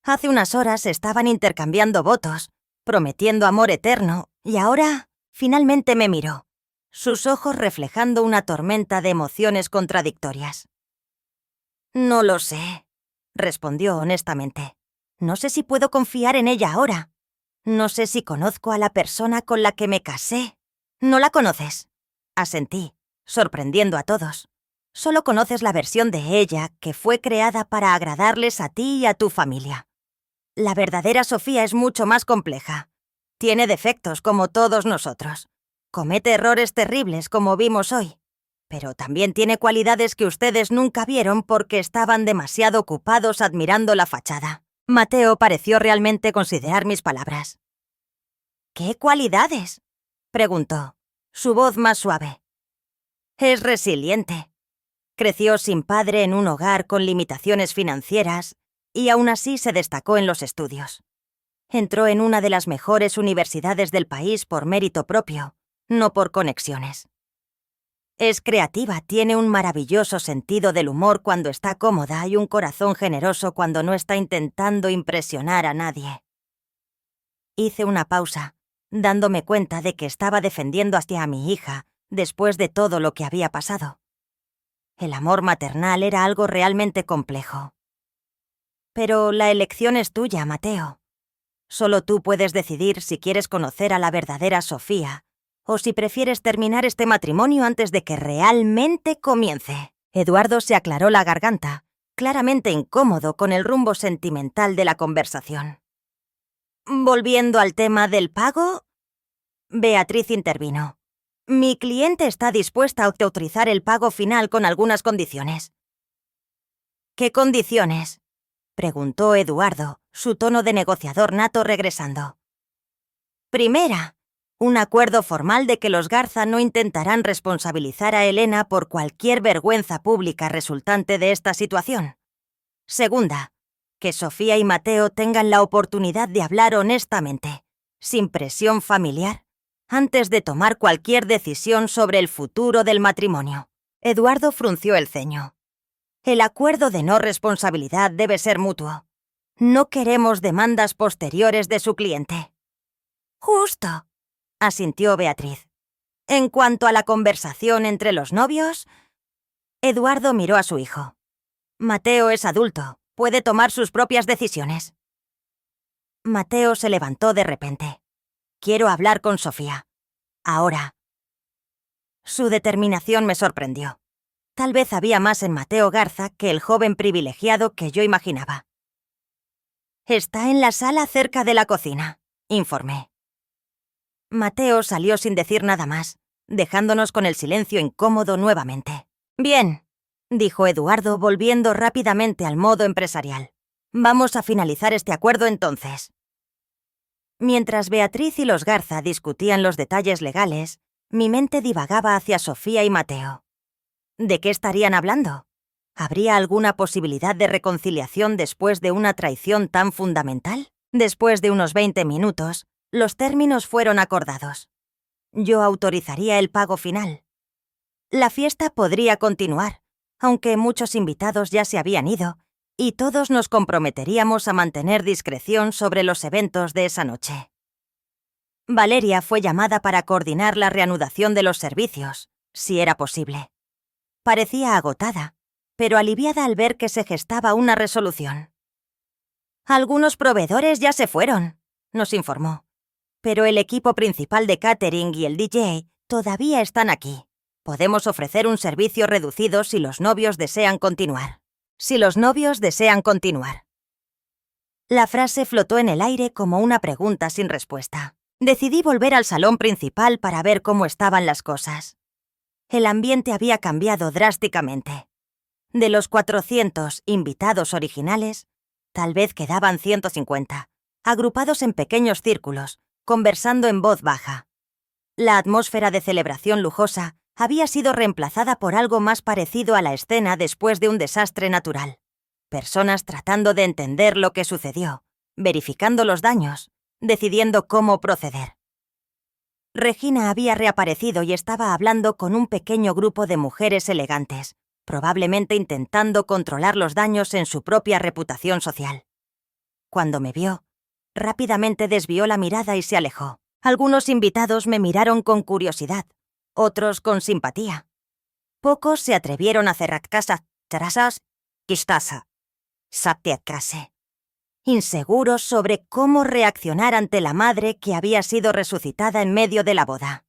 Hace unas horas estaban intercambiando votos, prometiendo amor eterno, y ahora finalmente me miró, sus ojos reflejando una tormenta de emociones contradictorias». «No lo sé», respondió honestamente. «No sé si puedo confiar en ella ahora. No sé si conozco a la persona con la que me casé». «No la conoces», asentí, sorprendiendo a todos. «Solo conoces la versión de ella que fue creada para agradarles a ti y a tu familia. La verdadera Sofía es mucho más compleja. Tiene defectos como todos nosotros. Comete errores terribles como vimos hoy. Pero también tiene cualidades que ustedes nunca vieron porque estaban demasiado ocupados admirando la fachada». Mateo pareció realmente considerar mis palabras. «¿Qué cualidades?», preguntó, su voz más suave. «Es resiliente. Creció sin padre en un hogar con limitaciones financieras y aún así se destacó en los estudios. Entró en una de las mejores universidades del país por mérito propio, no por conexiones. Es creativa, tiene un maravilloso sentido del humor cuando está cómoda y un corazón generoso cuando no está intentando impresionar a nadie». Hice una pausa, dándome cuenta de que estaba defendiendo hacia mi hija después de todo lo que había pasado. El amor maternal era algo realmente complejo. «Pero la elección es tuya, Mateo. Solo tú puedes decidir si quieres conocer a la verdadera Sofía o si prefieres terminar este matrimonio antes de que realmente comience». Eduardo se aclaró la garganta, claramente incómodo con el rumbo sentimental de la conversación. «Volviendo al tema del pago», Beatriz intervino. «Mi cliente está dispuesta a autorizar el pago final con algunas condiciones». «¿Qué condiciones?», preguntó Eduardo, su tono de negociador nato regresando. «Primera, un acuerdo formal de que los Garza no intentarán responsabilizar a Elena por cualquier vergüenza pública resultante de esta situación. Segunda, que Sofía y Mateo tengan la oportunidad de hablar honestamente, sin presión familiar, antes de tomar cualquier decisión sobre el futuro del matrimonio». Eduardo frunció el ceño. «El acuerdo de no responsabilidad debe ser mutuo. No queremos demandas posteriores de su cliente». «Justo», asintió Beatriz. «En cuanto a la conversación entre los novios...». Eduardo miró a su hijo. «Mateo es adulto, puede tomar sus propias decisiones». Mateo se levantó de repente. «Quiero hablar con Sofía. Ahora». Su determinación me sorprendió. Tal vez había más en Mateo Garza que el joven privilegiado que yo imaginaba. «Está en la sala cerca de la cocina», informé. Mateo salió sin decir nada más, dejándonos con el silencio incómodo nuevamente. «Bien», dijo Eduardo, volviendo rápidamente al modo empresarial. «Vamos a finalizar este acuerdo entonces». Mientras Beatriz y los Garza discutían los detalles legales, mi mente divagaba hacia Sofía y Mateo. ¿De qué estarían hablando? ¿Habría alguna posibilidad de reconciliación después de una traición tan fundamental? Después de unos 20 minutos, los términos fueron acordados. Yo autorizaría el pago final. La fiesta podría continuar, aunque muchos invitados ya se habían ido, y todos nos comprometeríamos a mantener discreción sobre los eventos de esa noche. Valeria fue llamada para coordinar la reanudación de los servicios, si era posible. Parecía agotada, pero aliviada al ver que se gestaba una resolución. «Algunos proveedores ya se fueron», nos informó, «pero el equipo principal de catering y el DJ todavía están aquí. Podemos ofrecer un servicio reducido si los novios desean continuar. Si los novios desean continuar». La frase flotó en el aire como una pregunta sin respuesta. Decidí volver al salón principal para ver cómo estaban las cosas. El ambiente había cambiado drásticamente. De los 400 invitados originales, tal vez quedaban 150, agrupados en pequeños círculos, conversando en voz baja. La atmósfera de celebración lujosa había sido reemplazada por algo más parecido a la escena después de un desastre natural. Personas tratando de entender lo que sucedió, verificando los daños, decidiendo cómo proceder. Regina había reaparecido y estaba hablando con un pequeño grupo de mujeres elegantes, probablemente intentando controlar los daños en su propia reputación social. Cuando me vio, rápidamente desvió la mirada y se alejó. Algunos invitados me miraron con curiosidad, otros con simpatía. Pocos se atrevieron a cerrar casa, trasas, kistasa, satyakase, inseguros sobre cómo reaccionar ante la madre que había sido resucitada en medio de la boda.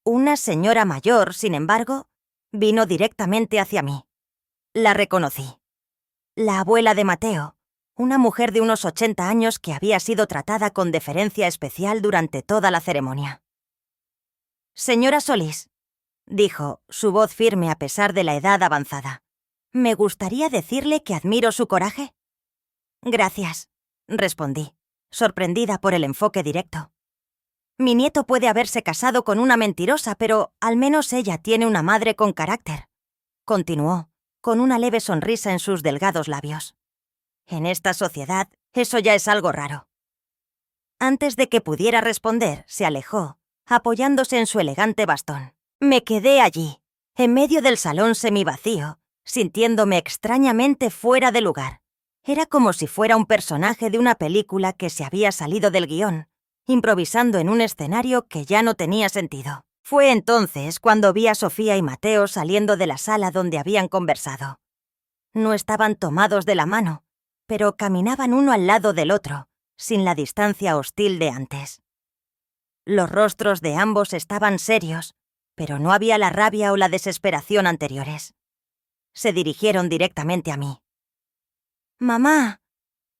Una señora mayor, sin embargo, vino directamente hacia mí. La reconocí. La abuela de Mateo, una mujer de unos 80 años que había sido tratada con deferencia especial durante toda la ceremonia. «Señora Solís», dijo, su voz firme a pesar de la edad avanzada, «me gustaría decirle que admiro su coraje». «Gracias», respondí, sorprendida por el enfoque directo. «Mi nieto puede haberse casado con una mentirosa, pero al menos ella tiene una madre con carácter», continuó, con una leve sonrisa en sus delgados labios. «En esta sociedad, eso ya es algo raro». Antes de que pudiera responder, se alejó, apoyándose en su elegante bastón. Me quedé allí, en medio del salón semivacío, sintiéndome extrañamente fuera de lugar. Era como si fuera un personaje de una película que se había salido del guión, improvisando en un escenario que ya no tenía sentido. Fue entonces cuando vi a Sofía y Mateo saliendo de la sala donde habían conversado. No estaban tomados de la mano, pero caminaban uno al lado del otro, sin la distancia hostil de antes. Los rostros de ambos estaban serios, pero no había la rabia o la desesperación anteriores. Se dirigieron directamente a mí. «Mamá»,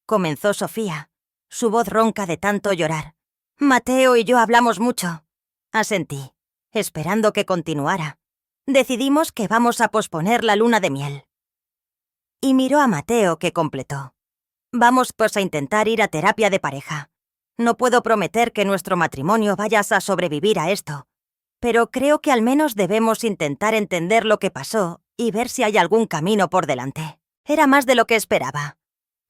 comenzó Sofía, su voz ronca de tanto llorar. «Mateo y yo hablamos mucho». Asentí, esperando que continuara. «Decidimos que vamos a posponer la luna de miel». Y miró a Mateo, que completó. «Vamos pues a intentar ir a terapia de pareja. No puedo prometer que nuestro matrimonio vaya a sobrevivir a esto, pero creo que al menos debemos intentar entender lo que pasó y ver si hay algún camino por delante». Era más de lo que esperaba.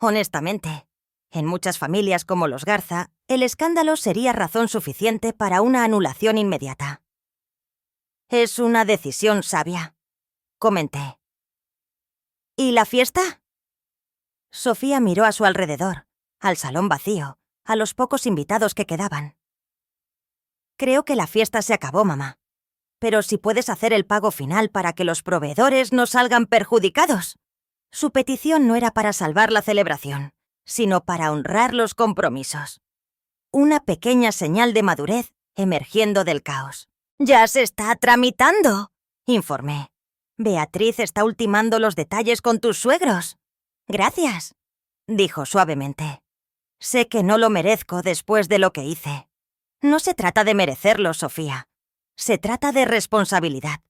Honestamente, en muchas familias como los Garza, el escándalo sería razón suficiente para una anulación inmediata. «Es una decisión sabia», comenté. «¿Y la fiesta?» Sofía miró a su alrededor, al salón vacío, a los pocos invitados que quedaban. «Creo que la fiesta se acabó, mamá. Pero si puedes hacer el pago final para que los proveedores no salgan perjudicados». Su petición no era para salvar la celebración, sino para honrar los compromisos. Una pequeña señal de madurez emergiendo del caos. «Ya se está tramitando», informé. «Beatriz está ultimando los detalles con tus suegros». «Gracias», dijo suavemente. «Sé que no lo merezco después de lo que hice». «No se trata de merecerlo, Sofía. Se trata de responsabilidad.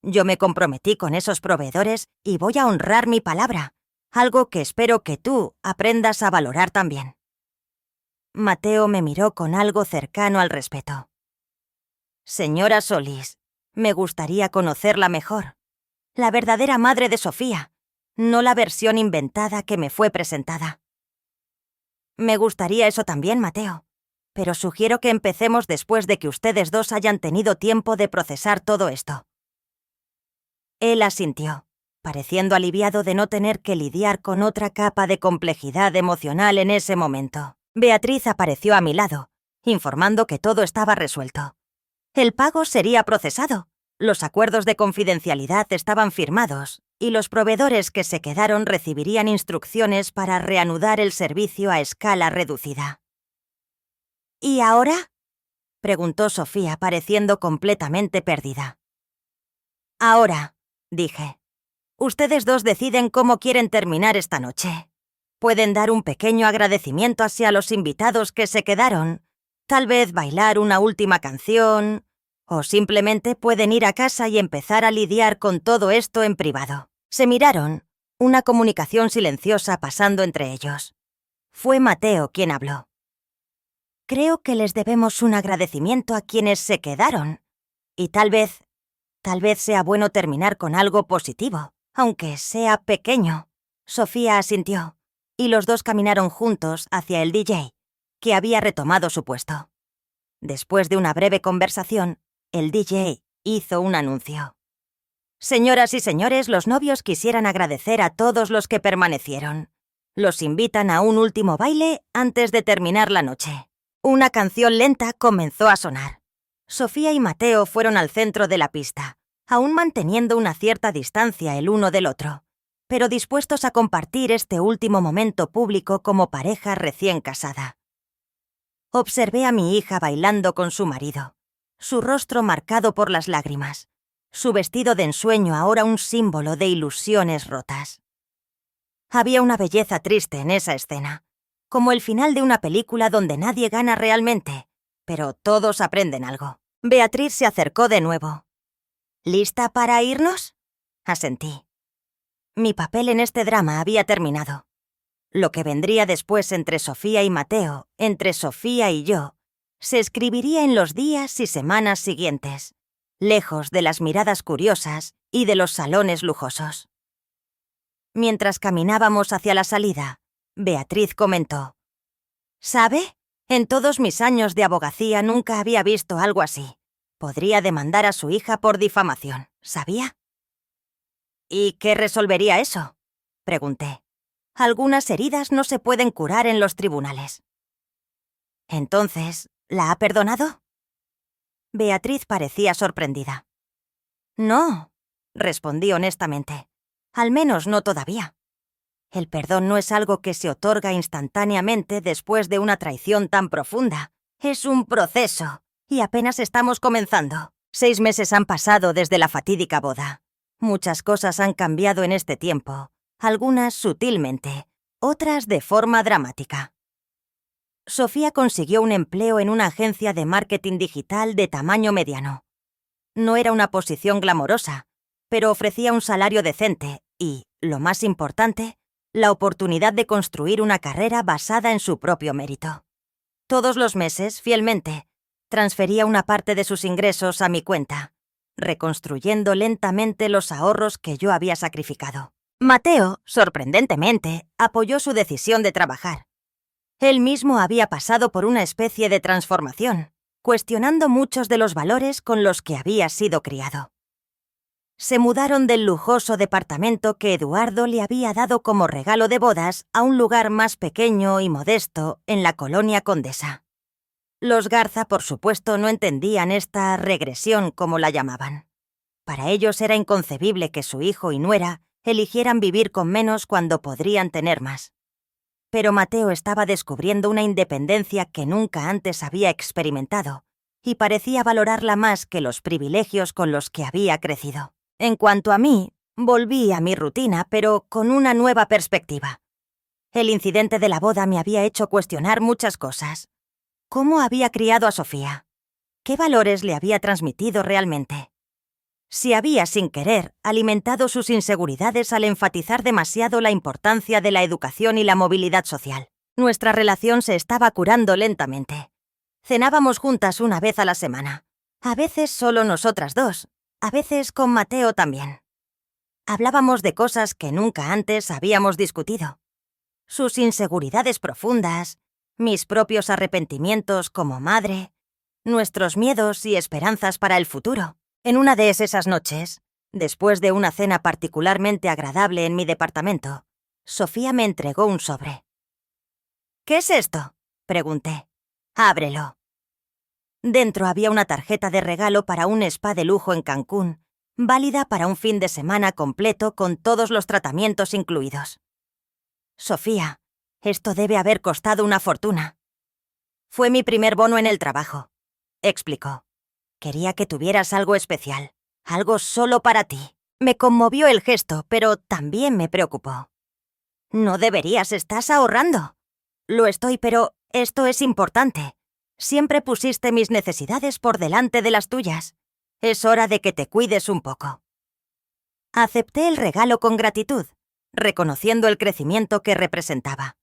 Yo me comprometí con esos proveedores y voy a honrar mi palabra, algo que espero que tú aprendas a valorar también. Mateo me miró con algo cercano al respeto. Señora Solís, me gustaría conocerla mejor. La verdadera madre de Sofía, no la versión inventada que me fue presentada. Me gustaría eso también, Mateo, pero sugiero que empecemos después de que ustedes dos hayan tenido tiempo de procesar todo esto. Él asintió, pareciendo aliviado de no tener que lidiar con otra capa de complejidad emocional en ese momento. Beatriz apareció a mi lado, informando que todo estaba resuelto. El pago sería procesado, los acuerdos de confidencialidad estaban firmados y los proveedores que se quedaron recibirían instrucciones para reanudar el servicio a escala reducida. ¿Y ahora?, preguntó Sofía, pareciendo completamente perdida. Ahora, dije, ustedes dos deciden cómo quieren terminar esta noche. Pueden dar un pequeño agradecimiento hacia los invitados que se quedaron, tal vez bailar una última canción, o simplemente pueden ir a casa y empezar a lidiar con todo esto en privado. Se miraron, una comunicación silenciosa pasando entre ellos. Fue Mateo quien habló. Creo que les debemos un agradecimiento a quienes se quedaron, y tal vez sea bueno terminar con algo positivo, aunque sea pequeño. Sofía asintió, y los dos caminaron juntos hacia el DJ, que había retomado su puesto. Después de una breve conversación, el DJ hizo un anuncio. Señoras y señores, los novios quisieran agradecer a todos los que permanecieron. Los invitan a un último baile antes de terminar la noche. Una canción lenta comenzó a sonar. Sofía y Mateo fueron al centro de la pista, aún manteniendo una cierta distancia el uno del otro, pero dispuestos a compartir este último momento público como pareja recién casada. Observé a mi hija bailando con su marido, su rostro marcado por las lágrimas, su vestido de ensueño ahora un símbolo de ilusiones rotas. Había una belleza triste en esa escena, como el final de una película donde nadie gana realmente, pero todos aprenden algo. Beatriz se acercó de nuevo. ¿Lista para irnos?, asentí. Mi papel en este drama había terminado. Lo que vendría después entre Sofía y Mateo, entre Sofía y yo, se escribiría en los días y semanas siguientes, lejos de las miradas curiosas y de los salones lujosos. Mientras caminábamos hacia la salida, Beatriz comentó: ¿Sabe? En todos mis años de abogacía nunca había visto algo así. Podría demandar a su hija por difamación, ¿sabía? ¿Y qué resolvería eso?, pregunté. Algunas heridas no se pueden curar en los tribunales. Entonces, ¿la ha perdonado? Beatriz parecía sorprendida. No, respondí honestamente. Al menos no todavía. El perdón no es algo que se otorga instantáneamente después de una traición tan profunda. Es un proceso, y apenas estamos comenzando. 6 meses han pasado desde la fatídica boda. Muchas cosas han cambiado en este tiempo, algunas sutilmente, otras de forma dramática. Sofía consiguió un empleo en una agencia de marketing digital de tamaño mediano. No era una posición glamorosa, pero ofrecía un salario decente y, lo más importante, la oportunidad de construir una carrera basada en su propio mérito. Todos los meses, fielmente, transfería una parte de sus ingresos a mi cuenta, reconstruyendo lentamente los ahorros que yo había sacrificado. Mateo, sorprendentemente, apoyó su decisión de trabajar. Él mismo había pasado por una especie de transformación, cuestionando muchos de los valores con los que había sido criado. Se mudaron del lujoso departamento que Eduardo le había dado como regalo de bodas a un lugar más pequeño y modesto en la colonia Condesa. Los Garza, por supuesto, no entendían esta regresión, como la llamaban. Para ellos era inconcebible que su hijo y nuera eligieran vivir con menos cuando podrían tener más. Pero Mateo estaba descubriendo una independencia que nunca antes había experimentado, y parecía valorarla más que los privilegios con los que había crecido. En cuanto a mí, volví a mi rutina, pero con una nueva perspectiva. El incidente de la boda me había hecho cuestionar muchas cosas. ¿Cómo había criado a Sofía? ¿Qué valores le había transmitido realmente? Si había, sin querer, alimentado sus inseguridades al enfatizar demasiado la importancia de la educación y la movilidad social. Nuestra relación se estaba curando lentamente. Cenábamos juntas una vez a la semana. A veces solo nosotras dos, a veces con Mateo también. Hablábamos de cosas que nunca antes habíamos discutido. Sus inseguridades profundas, mis propios arrepentimientos como madre, nuestros miedos y esperanzas para el futuro. En una de esas noches, después de una cena particularmente agradable en mi departamento, Sofía me entregó un sobre. «¿Qué es esto?», pregunté. «Ábrelo». Dentro había una tarjeta de regalo para un spa de lujo en Cancún, válida para un fin de semana completo con todos los tratamientos incluidos. «Sofía, esto debe haber costado una fortuna». «Fue mi primer bono en el trabajo», explicó. «Quería que tuvieras algo especial, algo solo para ti». Me conmovió el gesto, pero también me preocupó. «No deberías, estás ahorrando». «Lo estoy, pero esto es importante. Siempre pusiste mis necesidades por delante de las tuyas. Es hora de que te cuides un poco». Acepté el regalo con gratitud, reconociendo el crecimiento que representaba.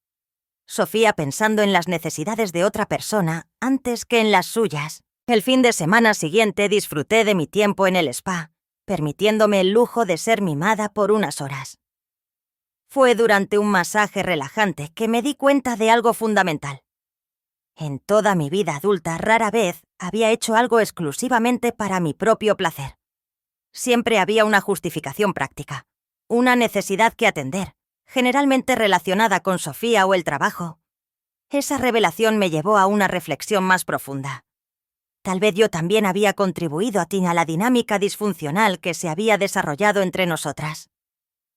Sofía pensando en las necesidades de otra persona antes que en las suyas. El fin de semana siguiente disfruté de mi tiempo en el spa, permitiéndome el lujo de ser mimada por unas horas. Fue durante un masaje relajante que me di cuenta de algo fundamental. En toda mi vida adulta rara vez había hecho algo exclusivamente para mi propio placer. Siempre había una justificación práctica, una necesidad que atender, generalmente relacionada con Sofía o el trabajo. Esa revelación me llevó a una reflexión más profunda. Tal vez yo también había contribuido a la dinámica disfuncional que se había desarrollado entre nosotras.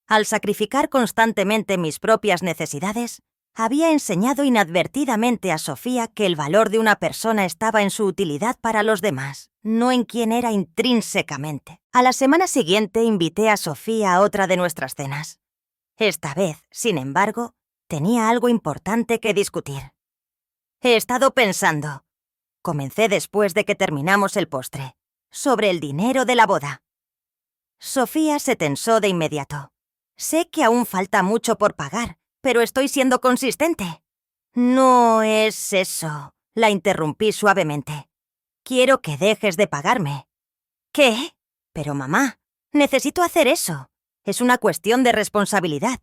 Al sacrificar constantemente mis propias necesidades, había enseñado inadvertidamente a Sofía que el valor de una persona estaba en su utilidad para los demás, no en quién era intrínsecamente. A la semana siguiente invité a Sofía a otra de nuestras cenas. Esta vez, sin embargo, tenía algo importante que discutir. «He estado pensando», comencé después de que terminamos el postre, «sobre el dinero de la boda». Sofía se tensó de inmediato. «Sé que aún falta mucho por pagar, pero estoy siendo consistente». «No es eso», la interrumpí suavemente. «Quiero que dejes de pagarme». «¿Qué? Pero mamá, necesito hacer eso. Es una cuestión de responsabilidad».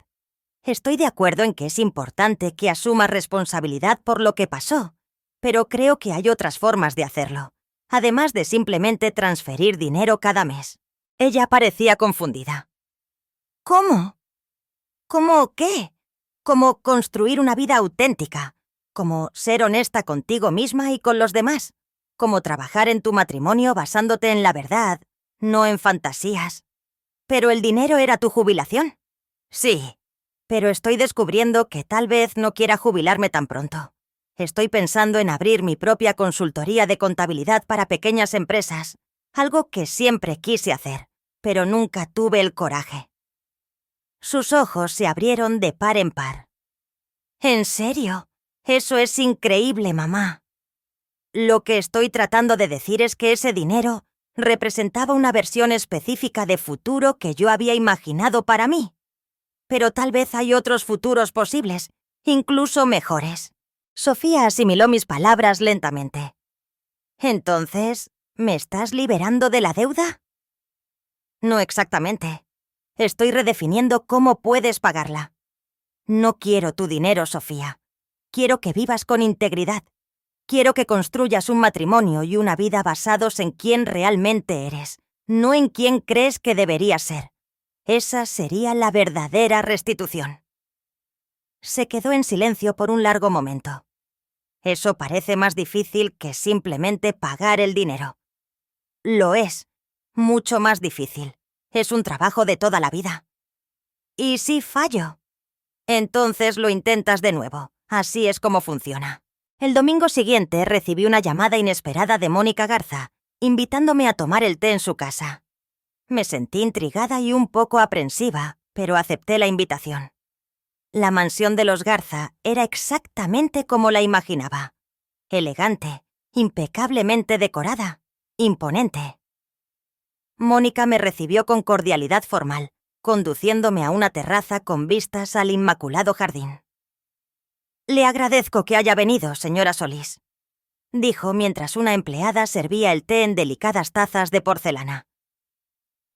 Estoy de acuerdo en que es importante que asumas responsabilidad por lo que pasó, pero creo que hay otras formas de hacerlo, además de simplemente transferir dinero cada mes. Ella parecía confundida. «¿Cómo? ¿Cómo qué? Como construir una vida auténtica, como ser honesta contigo misma y con los demás, como trabajar en tu matrimonio basándote en la verdad, no en fantasías. ¿Pero el dinero era tu jubilación?» «Sí, pero estoy descubriendo que tal vez no quiera jubilarme tan pronto. Estoy pensando en abrir mi propia consultoría de contabilidad para pequeñas empresas, algo que siempre quise hacer, pero nunca tuve el coraje». Sus ojos se abrieron de par en par. «¿En serio? Eso es increíble, mamá». Lo que estoy tratando de decir es que ese dinero representaba una versión específica de futuro que yo había imaginado para mí. Pero tal vez hay otros futuros posibles, incluso mejores. Sofía asimiló mis palabras lentamente. «Entonces, ¿me estás liberando de la deuda?» «No exactamente. Estoy redefiniendo cómo puedes pagarla. No quiero tu dinero, Sofía. Quiero que vivas con integridad. Quiero que construyas un matrimonio y una vida basados en quién realmente eres, no en quién crees que deberías ser. Esa sería la verdadera restitución». Se quedó en silencio por un largo momento. «Eso parece más difícil que simplemente pagar el dinero». «Lo es. Mucho más difícil. Es un trabajo de toda la vida». «¿Y si fallo?» «Entonces lo intentas de nuevo. Así es como funciona». El domingo siguiente recibí una llamada inesperada de Mónica Garza, invitándome a tomar el té en su casa. Me sentí intrigada y un poco aprensiva, pero acepté la invitación. La mansión de los Garza era exactamente como la imaginaba. Elegante, impecablemente decorada, imponente. Mónica me recibió con cordialidad formal, conduciéndome a una terraza con vistas al inmaculado jardín. «Le agradezco que haya venido, señora Solís», dijo mientras una empleada servía el té en delicadas tazas de porcelana.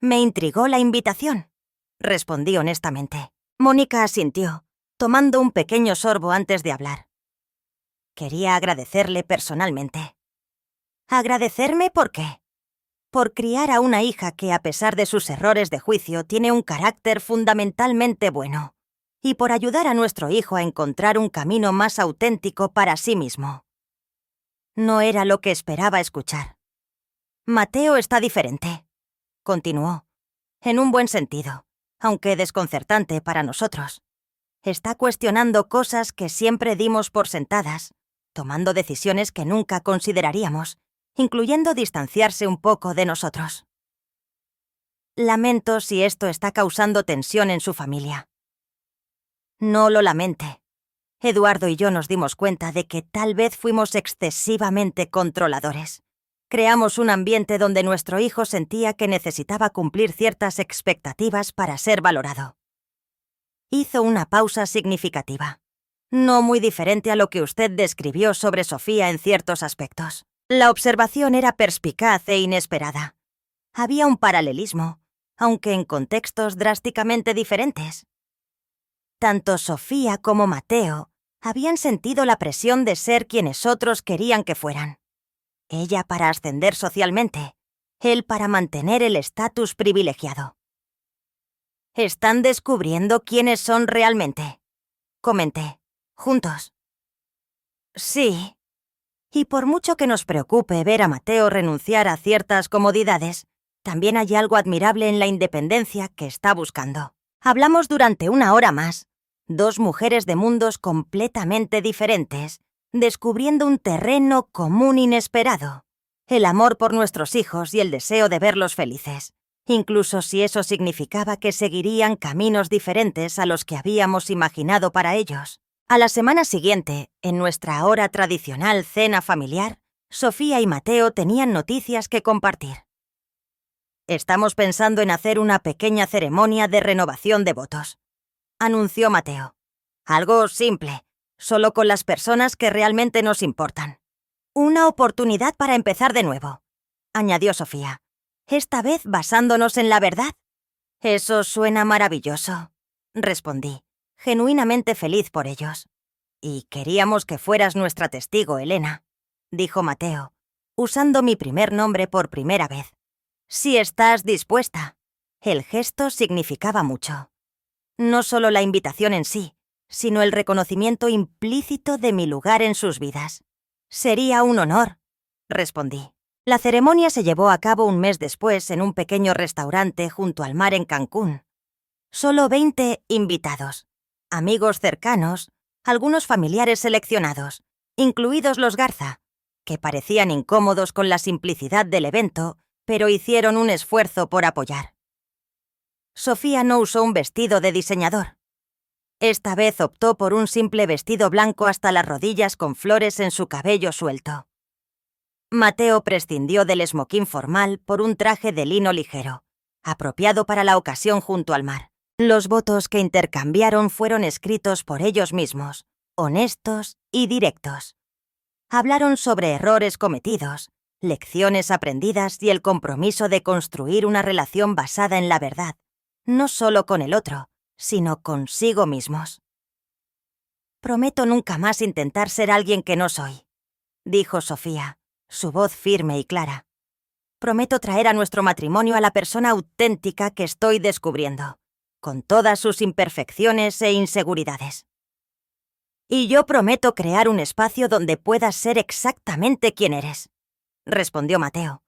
«Me intrigó la invitación», respondí honestamente. Mónica asintió, tomando un pequeño sorbo antes de hablar. Quería agradecerle personalmente. ¿Agradecerme por qué? Por criar a una hija que, a pesar de sus errores de juicio, tiene un carácter fundamentalmente bueno, y por ayudar a nuestro hijo a encontrar un camino más auténtico para sí mismo. No era lo que esperaba escuchar. Mateo está diferente, continuó, en un buen sentido, aunque desconcertante para nosotros. Está cuestionando cosas que siempre dimos por sentadas, tomando decisiones que nunca consideraríamos, incluyendo distanciarse un poco de nosotros. Lamento si esto está causando tensión en su familia. No lo lamente. Eduardo y yo nos dimos cuenta de que tal vez fuimos excesivamente controladores. Creamos un ambiente donde nuestro hijo sentía que necesitaba cumplir ciertas expectativas para ser valorado. Hizo una pausa significativa. No muy diferente a lo que usted describió sobre Sofía en ciertos aspectos. La observación era perspicaz e inesperada. Había un paralelismo, aunque en contextos drásticamente diferentes. Tanto Sofía como Mateo habían sentido la presión de ser quienes otros querían que fueran. Ella para ascender socialmente, él para mantener el estatus privilegiado. «Están descubriendo quiénes son realmente», comenté, juntos. «Sí. Y por mucho que nos preocupe ver a Mateo renunciar a ciertas comodidades, también hay algo admirable en la independencia que está buscando». Hablamos durante una hora más, dos mujeres de mundos completamente diferentes, descubriendo un terreno común inesperado, el amor por nuestros hijos y el deseo de verlos felices, incluso si eso significaba que seguirían caminos diferentes a los que habíamos imaginado para ellos. A la semana siguiente, en nuestra hora tradicional cena familiar, Sofía y Mateo tenían noticias que compartir. «Estamos pensando en hacer una pequeña ceremonia de renovación de votos», anunció Mateo. «Algo simple, solo con las personas que realmente nos importan. Una oportunidad para empezar de nuevo», añadió Sofía. «Esta vez basándonos en la verdad». «Eso suena maravilloso», respondí, genuinamente feliz por ellos. «Y queríamos que fueras nuestra testigo, Elena», dijo Mateo, usando mi primer nombre por primera vez. «Si estás dispuesta». El gesto significaba mucho. No solo la invitación en sí, sino el reconocimiento implícito de mi lugar en sus vidas. «Sería un honor», respondí. La ceremonia se llevó a cabo un mes después en un pequeño restaurante junto al mar en Cancún. Solo 20 invitados, amigos cercanos, algunos familiares seleccionados, incluidos los Garza, que parecían incómodos con la simplicidad del evento, pero hicieron un esfuerzo por apoyar. Sofía no usó un vestido de diseñador. Esta vez optó por un simple vestido blanco hasta las rodillas con flores en su cabello suelto. Mateo prescindió del esmoquín formal por un traje de lino ligero, apropiado para la ocasión junto al mar. Los votos que intercambiaron fueron escritos por ellos mismos, honestos y directos. Hablaron sobre errores cometidos, lecciones aprendidas y el compromiso de construir una relación basada en la verdad, no solo con el otro, sino consigo mismos. «Prometo nunca más intentar ser alguien que no soy», dijo Sofía, su voz firme y clara. «Prometo traer a nuestro matrimonio a la persona auténtica que estoy descubriendo, con todas sus imperfecciones e inseguridades. Y yo prometo crear un espacio donde puedas ser exactamente quien eres», respondió Mateo,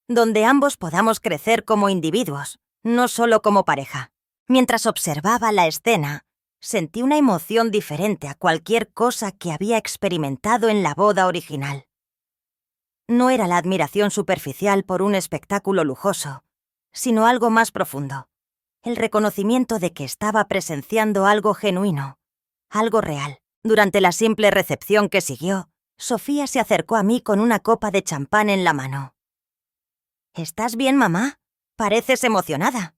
«donde ambos podamos crecer como individuos, no solo como pareja». Mientras observaba la escena, sentí una emoción diferente a cualquier cosa que había experimentado en la boda original. No era la admiración superficial por un espectáculo lujoso, sino algo más profundo, el reconocimiento de que estaba presenciando algo genuino, algo real. Durante la simple recepción que siguió, Sofía se acercó a mí con una copa de champán en la mano. ¿Estás bien, mamá? Pareces emocionada.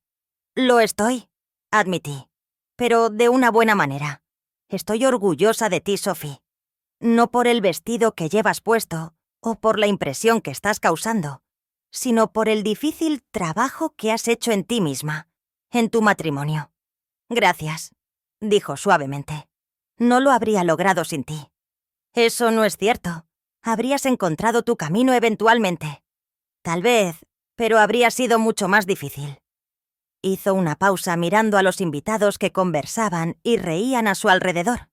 Lo estoy, admití, pero de una buena manera. Estoy orgullosa de ti, Sophie. No por el vestido que llevas puesto o por la impresión que estás causando, sino por el difícil trabajo que has hecho en ti misma, en tu matrimonio. Gracias, dijo suavemente. No lo habría logrado sin ti. Eso no es cierto. Habrías encontrado tu camino eventualmente. Tal vez, pero habría sido mucho más difícil. Hizo una pausa mirando a los invitados que conversaban y reían a su alrededor.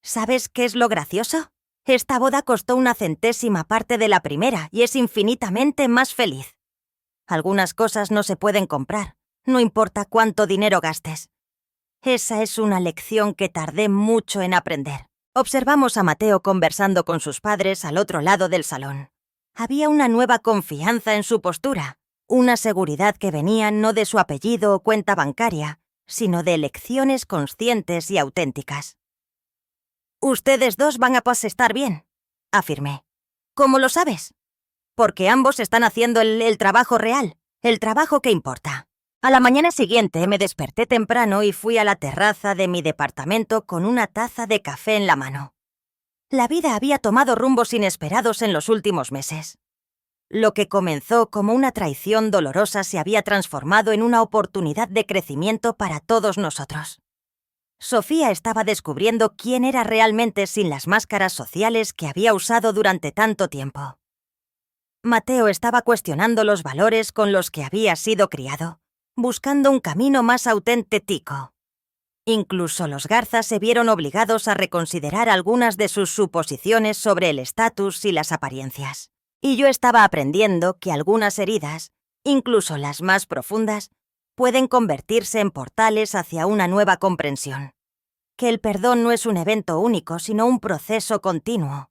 ¿Sabes qué es lo gracioso? Esta boda costó una centésima parte de la primera y es infinitamente más feliz. Algunas cosas no se pueden comprar, no importa cuánto dinero gastes. Esa es una lección que tardé mucho en aprender. Observamos a Mateo conversando con sus padres al otro lado del salón. Había una nueva confianza en su postura, una seguridad que venía no de su apellido o cuenta bancaria, sino de elecciones conscientes y auténticas. «Ustedes dos van a estar bien», afirmé. «¿Cómo lo sabes?» «Porque ambos están haciendo el trabajo real, el trabajo que importa». A la mañana siguiente me desperté temprano y fui a la terraza de mi departamento con una taza de café en la mano. La vida había tomado rumbos inesperados en los últimos meses. Lo que comenzó como una traición dolorosa se había transformado en una oportunidad de crecimiento para todos nosotros. Sofía estaba descubriendo quién era realmente sin las máscaras sociales que había usado durante tanto tiempo. Mateo estaba cuestionando los valores con los que había sido criado, buscando un camino más auténtico. Incluso los Garza se vieron obligados a reconsiderar algunas de sus suposiciones sobre el estatus y las apariencias. Y yo estaba aprendiendo que algunas heridas, incluso las más profundas, pueden convertirse en portales hacia una nueva comprensión. Que el perdón no es un evento único, sino un proceso continuo.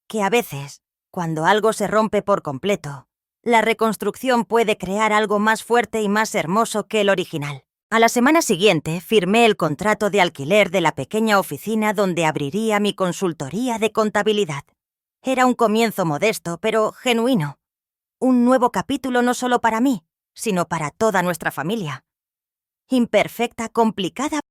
Que a veces, cuando algo se rompe por completo, la reconstrucción puede crear algo más fuerte y más hermoso que el original. A la semana siguiente firmé el contrato de alquiler de la pequeña oficina donde abriría mi consultoría de contabilidad. Era un comienzo modesto, pero genuino. Un nuevo capítulo no solo para mí, sino para toda nuestra familia. Imperfecta, complicada,